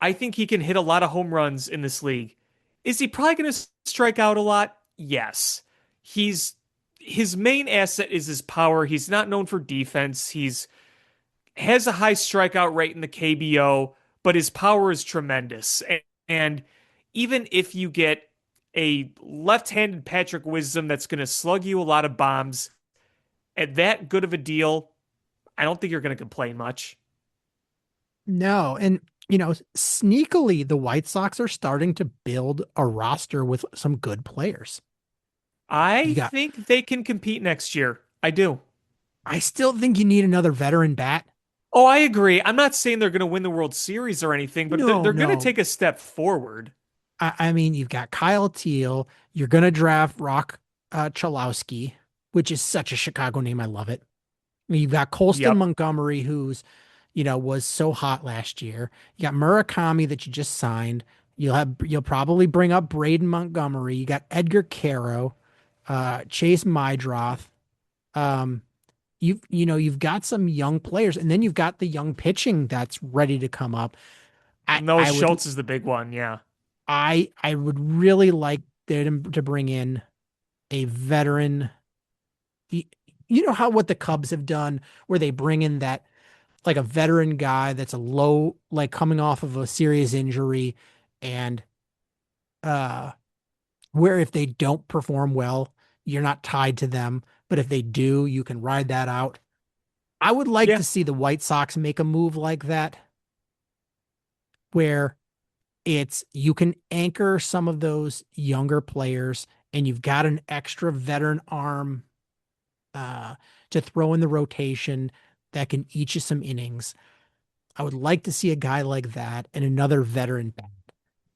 I think he can hit a lot of home runs in this league. Is he probably going to strike out a lot? Yes. He's his main asset is his power. He's not known for defense. He's has a high strikeout rate in the KBO, but his power is tremendous. And even if you get a left-handed Patrick Wisdom that's going to slug you a lot of bombs at that good of a deal, I don't think you're going to complain much. no, and sneakily, the White Sox are starting to build a roster with some good players. I You got. think they can compete next year. I do. I still think you need another veteran bat. Oh, I agree. I'm not saying they're going to win the World Series or anything, but No, they're going to no. take a step forward. I mean, you've got Kyle Teal. You're going to draft Rock Chalowski, which is such a Chicago name. I love it. You've got Colston Yep. Montgomery, who's, was so hot last year. You got Murakami that you just signed. You'll probably bring up Braden Montgomery. You got Edgar Caro, Chase Mydroth. Um, you've got some young players, and then you've got the young pitching that's ready to come up. I No, I would Schultz is the big one. Yeah. I would really like them to bring in a veteran. You, you know how what the Cubs have done, where they bring in that like a veteran guy that's a low, like coming off of a serious injury, and uh, where if they don't perform well, you're not tied to them, but if they do, you can ride that out. I would like Yeah. to see the White Sox make a move like that, where it's you can anchor some of those younger players, and you've got an extra veteran arm uh, to throw in the rotation that can eat you some innings. I would like to see a guy like that and another veteran bat.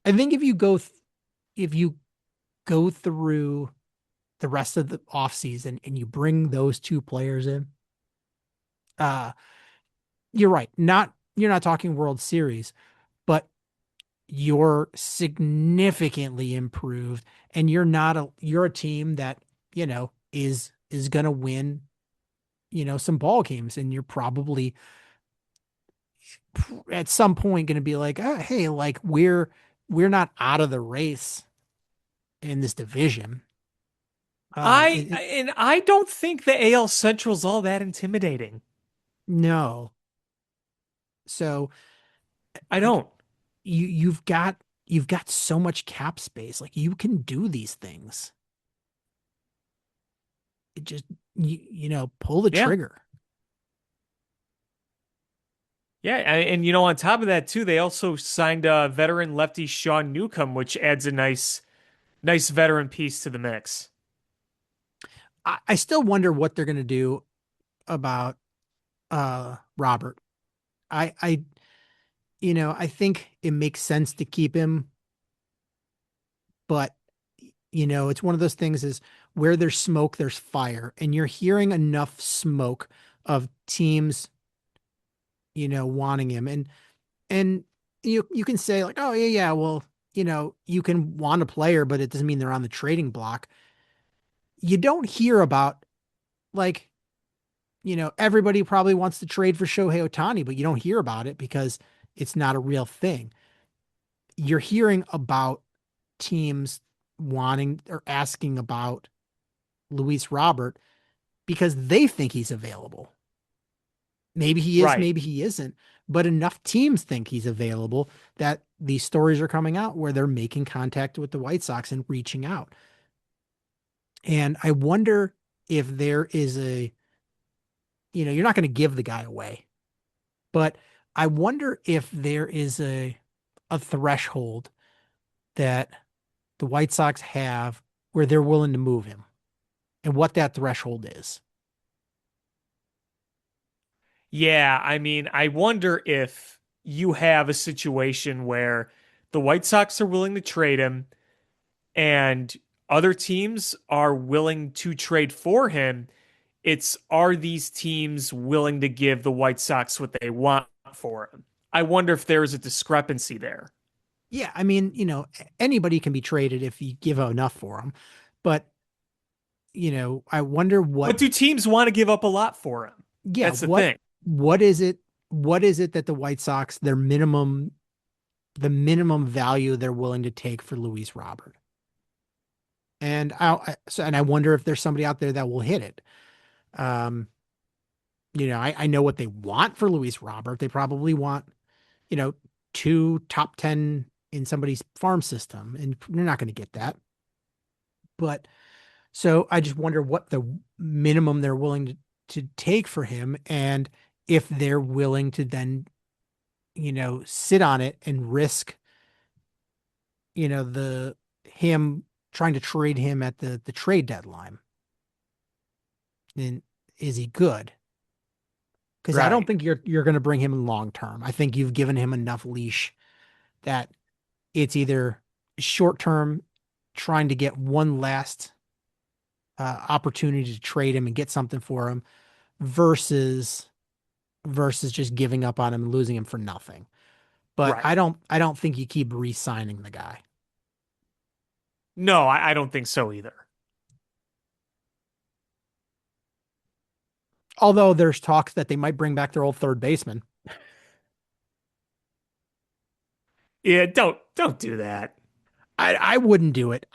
I think if you go through the rest of the offseason and you bring those two players in, uh, you're right. You're not talking World Series, but you're significantly improved, and you're a team that, is gonna win, some ball games, and you're probably at some point going to be like, oh, hey, like we're not out of the race in this division. And I don't think the AL Central's all that intimidating. No. So I like don't. you've got so much cap space. Like you can do these things. It just pull the Yeah. trigger. Yeah, and on top of that too, they also signed veteran lefty Sean Newcomb, which adds a nice veteran piece to the mix. I still wonder what they're going to do about Robert. I I think it makes sense to keep him, but it's one of those things is where there's smoke, there's fire, and you're hearing enough smoke of teams, wanting him. And you can say like, oh yeah, yeah, well, you can want a player, but it doesn't mean they're on the trading block. You don't hear about like, everybody probably wants to trade for Shohei Ohtani, but you don't hear about it because it's not a real thing. You're hearing about teams wanting or asking about Luis Robert because they think he's available. Maybe he is, Right. maybe he isn't, but enough teams think he's available that these stories are coming out where they're making contact with the White Sox and reaching out. And I wonder if there is you're not going to give the guy away, but I wonder if there is a threshold that the White Sox have where they're willing to move him and what that threshold is. Yeah, I mean, I wonder if you have a situation where the White Sox are willing to trade him and other teams are willing to trade for him. It's are these teams willing to give the White Sox what they want for him? I wonder if there is a discrepancy there. Yeah, I mean, anybody can be traded if you give enough for them. But, I wonder But do teams want to give up a lot for him? yeah, That's the thing. what is it, what is it that the White Sox, the minimum value they're willing to take for Luis Robert? And I wonder if there's somebody out there that will hit it. Um, I know what they want for Luis Robert. They probably want, you know, two top 10 in somebody's farm system, and you're not going to get that. But so I just wonder what the minimum they're willing to take for him, and if they're willing to then, sit on it and risk, the him trying to trade him at the trade deadline. And is he good? Because I don't Right. think you're going to bring him long term. I think you've given him enough leash that it's either short term, trying to get one last opportunity to trade him and get something for him, versus just giving up on him and losing him for nothing. But Right. I don't think you keep re-signing the guy. No, I don't think so either. Although there's talks that they might bring back their old third baseman. Yeah, don't do that. I wouldn't do it.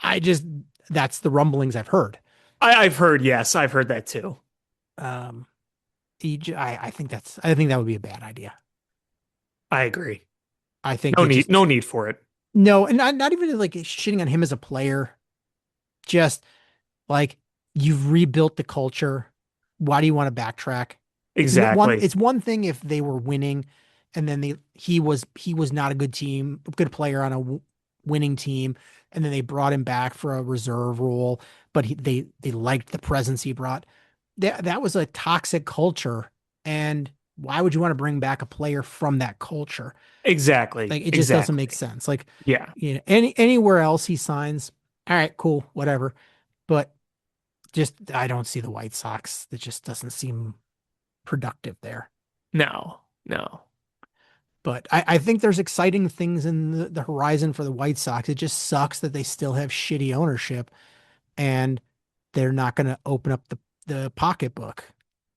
That's the rumblings I've heard. I've heard, yes, I've heard that too. Um, I think that would be a bad idea. I agree. I think it just No need for it. no, and not even like shitting on him as a player. Just like you've rebuilt the culture. Why do you want to backtrack? Exactly. It's one thing if they were winning and then he was not a good player on a winning team, and then they brought him back for a reserve role, but they liked the presence he brought. That was a toxic culture, and why would you want to bring back a player from that culture? Exactly. Like it just doesn't make Exactly. sense. Like, Yeah. anywhere else he signs, all right, cool, whatever. But just I don't see the White Sox. It just doesn't seem productive there. No. No. But I think there's exciting things in the horizon for the White Sox. It just sucks that they still have shitty ownership and they're not going to open up the pocketbook,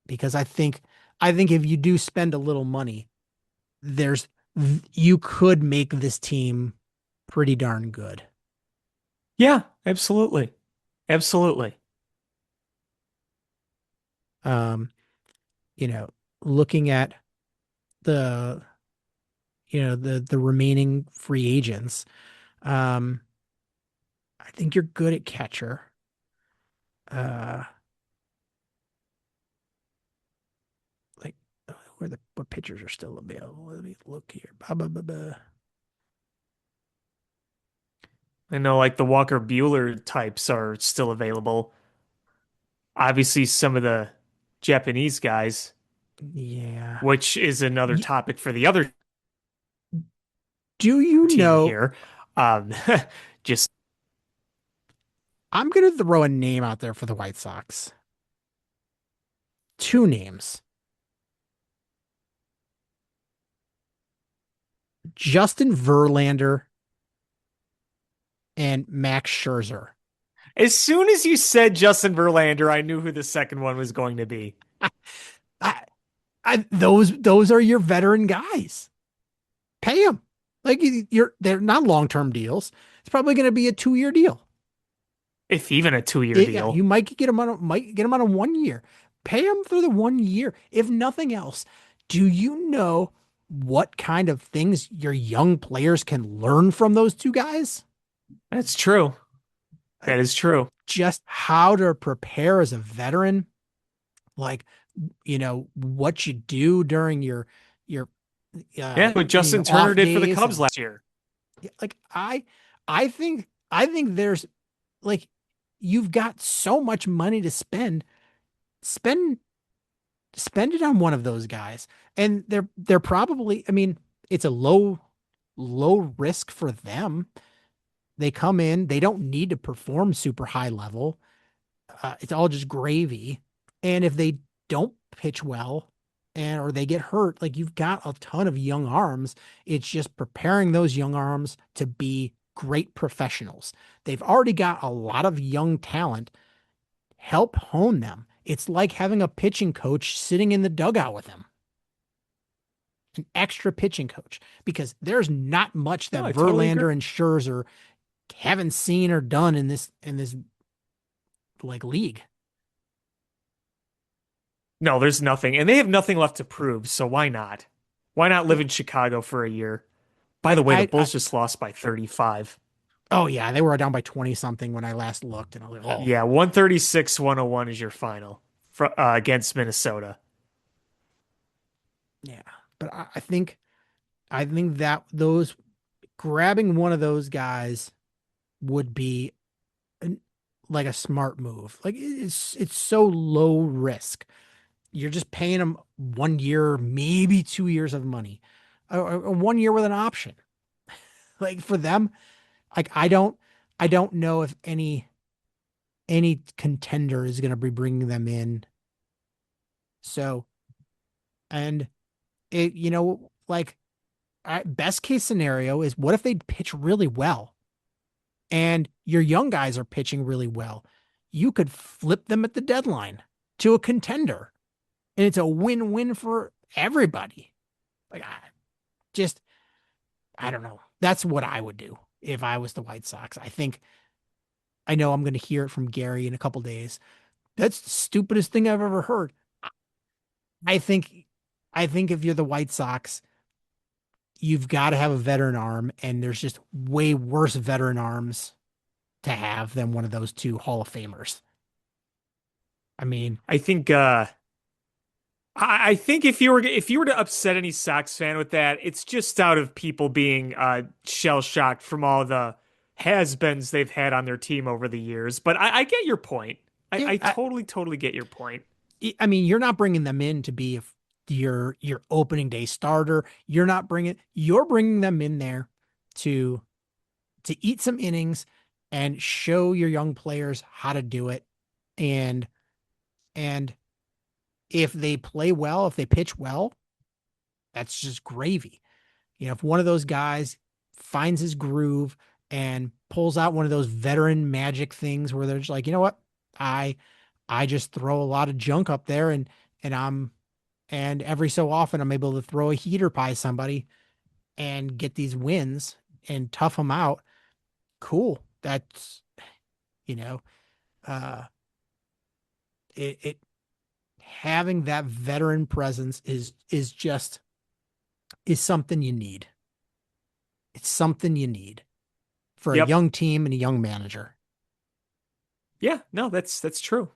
because I think if you do spend a little money, there's you could make this team pretty darn good. Yeah, absolutely. Absolutely. Um, you know, looking at the the remaining free agents, um, I think you're good at catcher. Uh, like where the what pitchers are still available? Let me look here. Ba, ba, ba, ba. I know like the Walker Bueller types are still available. Obviously, some of the Japanese guys, Yeah. which is another Y- topic for the other Do you team know? here. Um, just I'm gonna throw a name out there for the White Sox. Two names: Justin Verlander and Max Scherzer. as soon as you said Justin Verlander, I knew who the second one was going to be. I, those are your veteran guys. Pay them. Like they're not long-term deals. It's probably going to be a 2-year deal. If even a 2 year Yeah, deal. you might get them on a 1 year. Pay them for the 1 year. If nothing else, do you know what kind of things your young players can learn from those two guys? That's true. That Like is true. just how to prepare as a veteran, like what you do during your Yeah, what Justin Turner off did for the days. Cubs And last year. yeah, like I think there's like you've got so much money to spend spend it on one of those guys. And they're probably, I mean, it's a low risk for them. They come in, they don't need to perform super high level. It's all just gravy. And if they don't pitch well or they get hurt, like you've got a ton of young arms. It's just preparing those young arms to be great professionals. They've already got a lot of young talent. Help hone them. It's like having a pitching coach sitting in the dugout with them, an extra pitching coach, because there's not much No, that I totally agree. Verlander and Scherzer haven't seen or done in this like league. No, there's nothing. And they have nothing left to prove, so why not? Why not live Yeah. in Chicago for a year? By the way, the I Bulls just lost by 35. oh yeah, they were down by 20 something when I last looked, and I was like, oh Yeah, 136-101 is your final against Minnesota. yeah. But I think that those grabbing one of those guys would be an, like a smart move. Like it's so low risk. You're just paying them 1 year, maybe 2 years of money, or 1 year with an option. Like for them, like I don't know if any contender is going to be bringing them in So, and it, like best case scenario is what if they pitch really well and your young guys are pitching really well? You could flip them at the deadline to a contender and it's a win-win for everybody. Like, just, I don't know. That's what I would do if I was the White Sox. I know I'm going to hear it from Gary in a couple days. That's the stupidest thing I've ever heard. I think, I think if you're the White Sox, you've got to have a veteran arm, and there's just way worse veteran arms to have than one of those two Hall of Famers. I mean, I think I think if you were to upset any Sox fan with that, it's just out of people being shell shocked from all the has-beens they've had on their team over the years. But I get your point. yeah, I totally get your point. I mean, you're not bringing them in to be your opening day starter. You're bringing them in there to eat some innings and show your young players how to do it. And and if they play well, if they pitch well, that's just gravy. If one of those guys finds his groove and pulls out one of those veteran magic things where they're just like, you know what, I I just throw a lot of junk up there and and every so often I'm able to throw a heater by somebody and get these wins and tough them out. Cool. That's you know, uh, it having that veteran presence is something you need. It's something you need for a Yep. young team and a young manager. Yeah, no, that's true.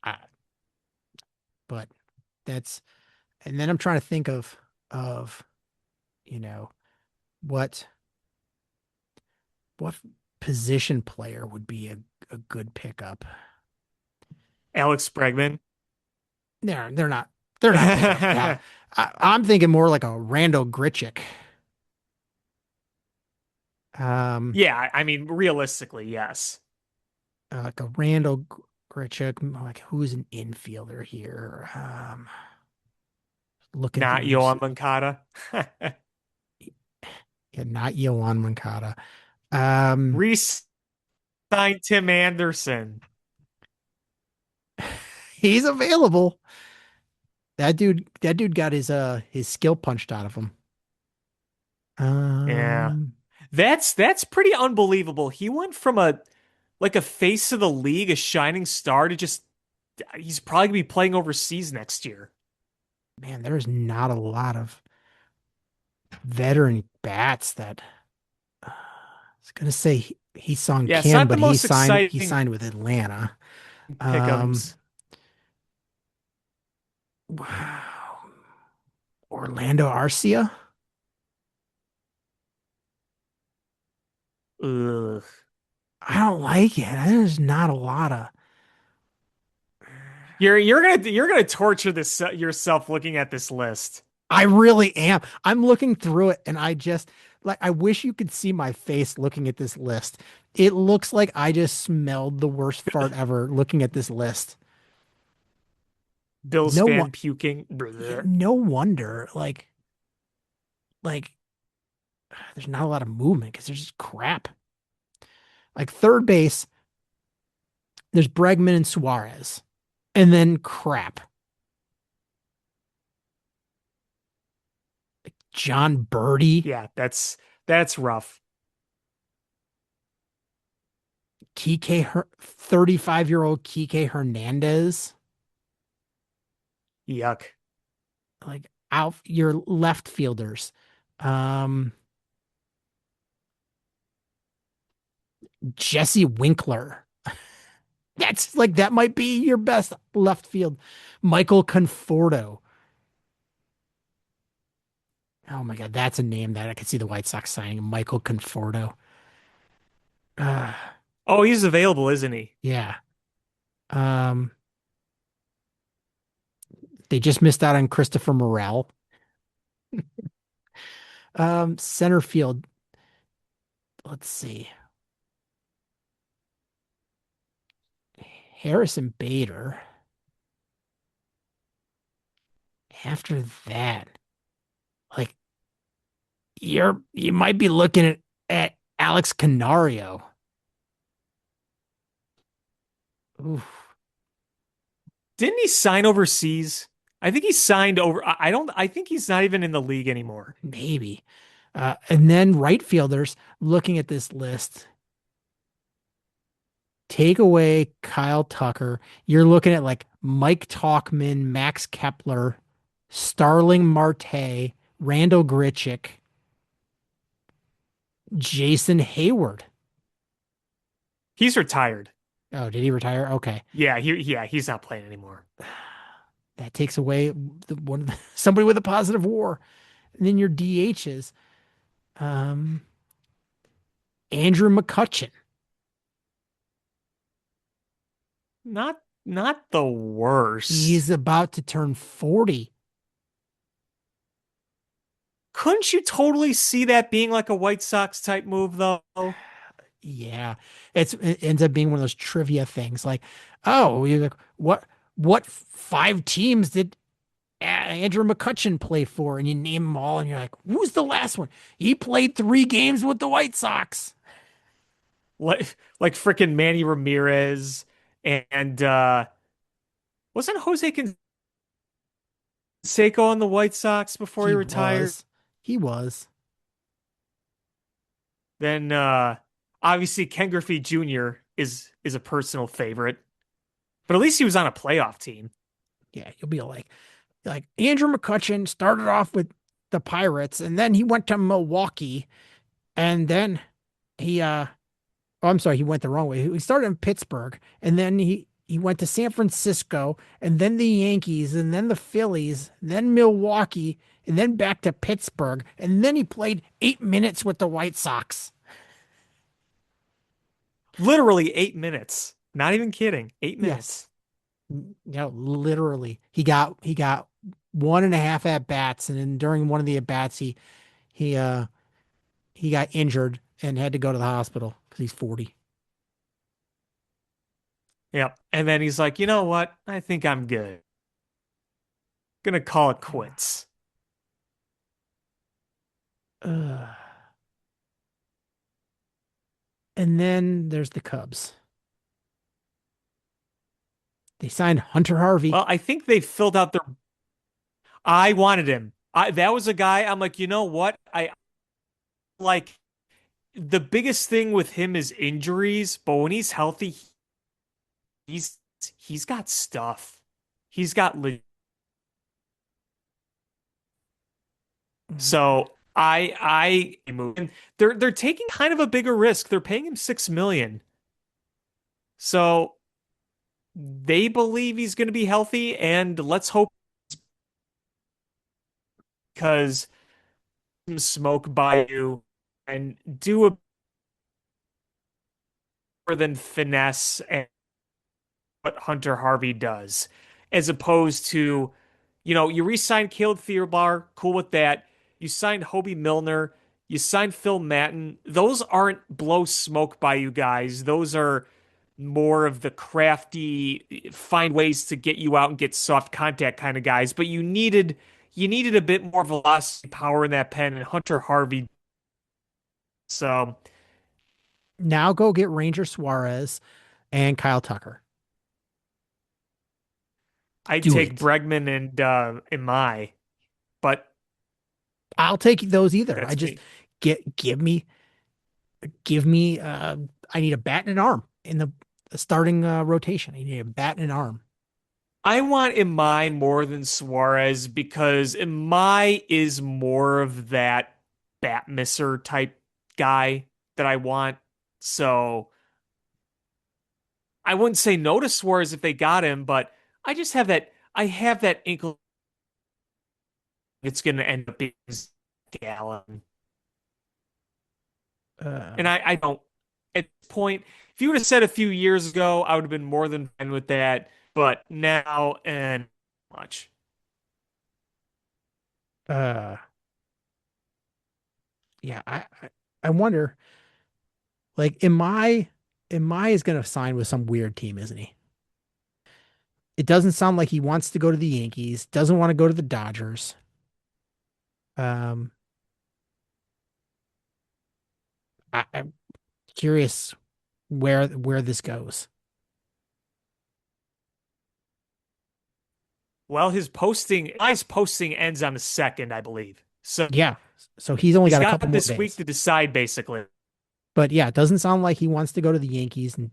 I, but that's and then I'm trying to think of you know what what position player would be a good pickup. Alex Bregman. They're not big enough. I'm thinking more like a Randall Grichuk. Um, Yeah, I mean, realistically, yes. like a Randall Grichuk. Like who's an infielder here? Looking Not through, Yoan Moncada. yeah, not Yoan Moncada. Um, Re-signed Tim Anderson. he's available. That dude got his skill punched out of him. Yeah. Um, That's pretty unbelievable. He went from a like a face of the league, a shining star to just he's probably gonna be playing overseas next year. man, there's not a lot of veteran bats that I was gonna say he sung Yeah, it's Kim, not the but most he exciting signed with Atlanta. Um, pickums. wow. Orlando Arcia. Ugh. I don't like it. There's not a lot of. You're gonna torture this yourself looking at this list. I really am. I'm looking through it and I just like I wish you could see my face looking at this list. It looks like I just smelled the worst fart ever looking at this list. Bills No one fan puking. Bleh. no wonder like there's not a lot of movement because there's just crap. Like third base, there's Bregman and Suarez. And then crap. John Birdie, Yeah, that's rough. Kike, 35-year-old Kike Hernandez. Yuck. Like out your left fielders. Um, Jesse Winkler. That's like that might be your best left field. Michael Conforto. Oh my God, that's a name that I could see the White Sox signing. Michael Conforto. Uh, Oh, he's available, isn't he? yeah. Um, they just missed out on Christopher Morel. Center field. Let's see. Harrison Bader. After that, like you might be looking at Alex Canario. Oof, Didn't he sign overseas? I think he signed over. I don't. I think he's not even in the league anymore. maybe. And then right fielders, looking at this list, take away Kyle Tucker. You're looking at like Mike Talkman, Max Kepler, Starling Marte, Randall Grichuk, Jason Hayward. He's retired. Oh, did he retire? Okay. He's not playing anymore. That takes away somebody with a positive WAR. And then your DHs, um, Andrew McCutchen. Not the He's worst. about to turn 40. Couldn't you totally see that being like a White Sox type move though? Yeah. It ends up being one of those trivia things like, oh, you're like, what five teams did Andrew McCutchen play for? And you name them all, and you're like, who's the last one? He played 3 games with the White Sox. Like freaking Manny Ramirez and wasn't Jose Canseco on the White Sox before he He retired? was. He was. Then obviously Ken Griffey Jr. is a personal favorite, but at least he was on a playoff team. Yeah, you'll be like Andrew McCutchen started off with the Pirates, and then he went to Milwaukee, and then he oh, I'm sorry, he went the wrong way. He started in Pittsburgh, and then he went to San Francisco, and then the Yankees, and then the Phillies, then Milwaukee, and then back to Pittsburgh, and then he played 8 minutes with the White Sox. Literally 8 minutes. Not even kidding. Eight Yes, minutes. literally, he got 1.5 at bats, and then during one of the at bats, he uh he got injured and had to go to the hospital because he's 40. Yep. And then he's like, you know what? I think I'm good. Gonna call it Yeah. quits. Ugh. And then there's the Cubs. They signed Hunter Harvey. Well, I think they filled out their. I wanted him. That was a guy. I'm like, you know what? I like the biggest thing with him is injuries, but when he's healthy, he's he's got stuff. He's got so I and they're taking kind of a bigger risk. They're paying him 6 million. So they believe he's going to be healthy, and let's hope because smoke by you and do a more than finesse and what Hunter Harvey does, as opposed to, you re-signed Caleb Thielbar, cool with that. You signed Hobie Milner, you signed Phil Maton. Those aren't blow smoke by you guys. Those are more of the crafty, find ways to get you out and get soft contact kind of guys. But you needed a bit more velocity power in that pen, and Hunter Harvey. So Now go get Ranger Suarez and Kyle Tucker. I'd Do take it. Bregman and Imai, but I'll take those either. I that's just me. get give me I need a bat and an arm in the starting rotation. I need a bat and an arm. I want Imai more than Suarez because Imai is more of that bat misser type guy that I want. So I wouldn't say no to Suarez if they got him, but I have that inkling it's going to end up being Gallen. Uh, And I don't, at this point, if you would have said a few years ago, I would have been more than fine with that. But now, and much. uh yeah, I wonder, like, am I is gonna sign with some weird team, isn't he? It doesn't sound like he wants to go to the Yankees, doesn't want to go to the Dodgers. Um, I'm curious where this goes. Well, his posting ends on the 2nd, I believe. So Yeah. So he's only he's got a couple got more this week days. to decide, basically. But yeah, it doesn't sound like he wants to go to the Yankees and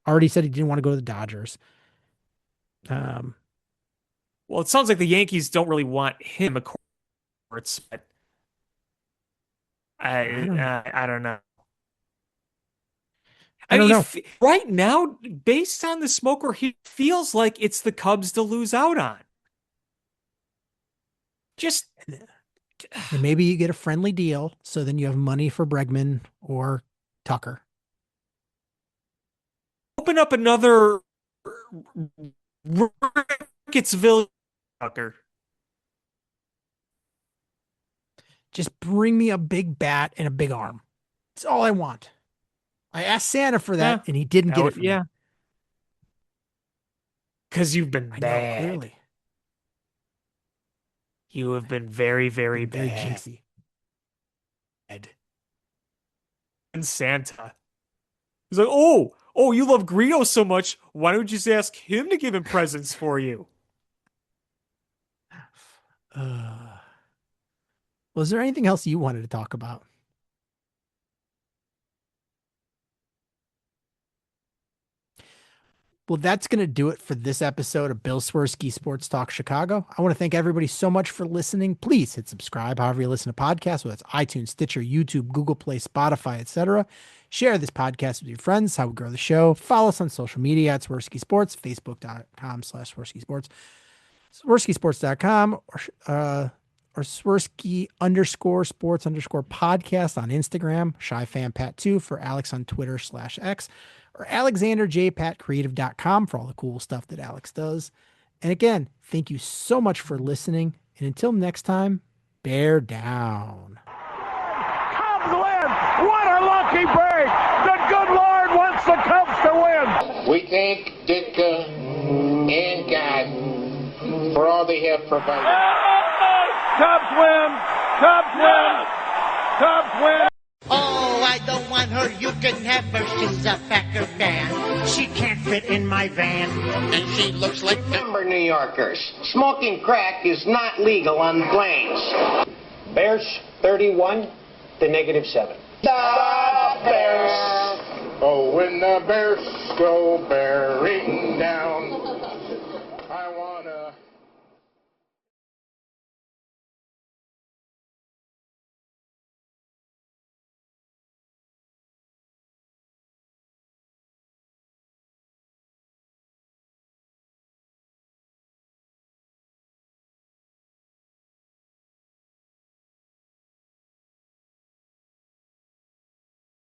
already said he didn't want to go to the Dodgers. Um, Well, it sounds like the Yankees don't really want him, of course, but I don't I don't know. I I don't mean, know. right now, based on the smoker, he feels like it's the Cubs to lose out on. Just And maybe you get a friendly deal, so then you have money for Bregman or Tucker. open up another Rickettsville Tucker. Just bring me a big bat and a big arm. That's all I want. I asked Santa for that, Yeah. and he didn't get it for me. Yeah. Because you've been I know, bad. clearly. You have been very, very Been very bad. jinxy. And Santa. He's like, oh, you love Greedo so much. Why don't you just ask him to give him presents for you? Was there anything else you wanted to talk about? Well, that's going to do it for this episode of Bill Swerski Sports Talk Chicago. I want to thank everybody so much for listening. Please hit subscribe however you listen to podcasts, whether it's iTunes, Stitcher, YouTube, Google Play, Spotify, etc. Share this podcast with your friends, how we grow the show. Follow us on social media at Swerski Sports, Facebook.com/Swerski Sports, SwerskiSports.com, or Swerski_sports_podcast on Instagram, ShyFanPat2 for Alex on Twitter/X, or AlexanderJPatCreative.com for all the cool stuff that Alex does. And again, thank you so much for listening. And until next time, bear down. Cubs win! What a lucky break! The good Lord wants the Cubs to win! We thank Ditka and God for all they have provided. Cubs win! Cubs win! Cubs win! Oh, I don't want her. You can have her. She's a Packer fan. She can't fit in my van. And she looks like number New Yorkers. Smoking crack is not legal on planes. Bears 31 to -7. The Bears. Oh, when the Bears go Bears.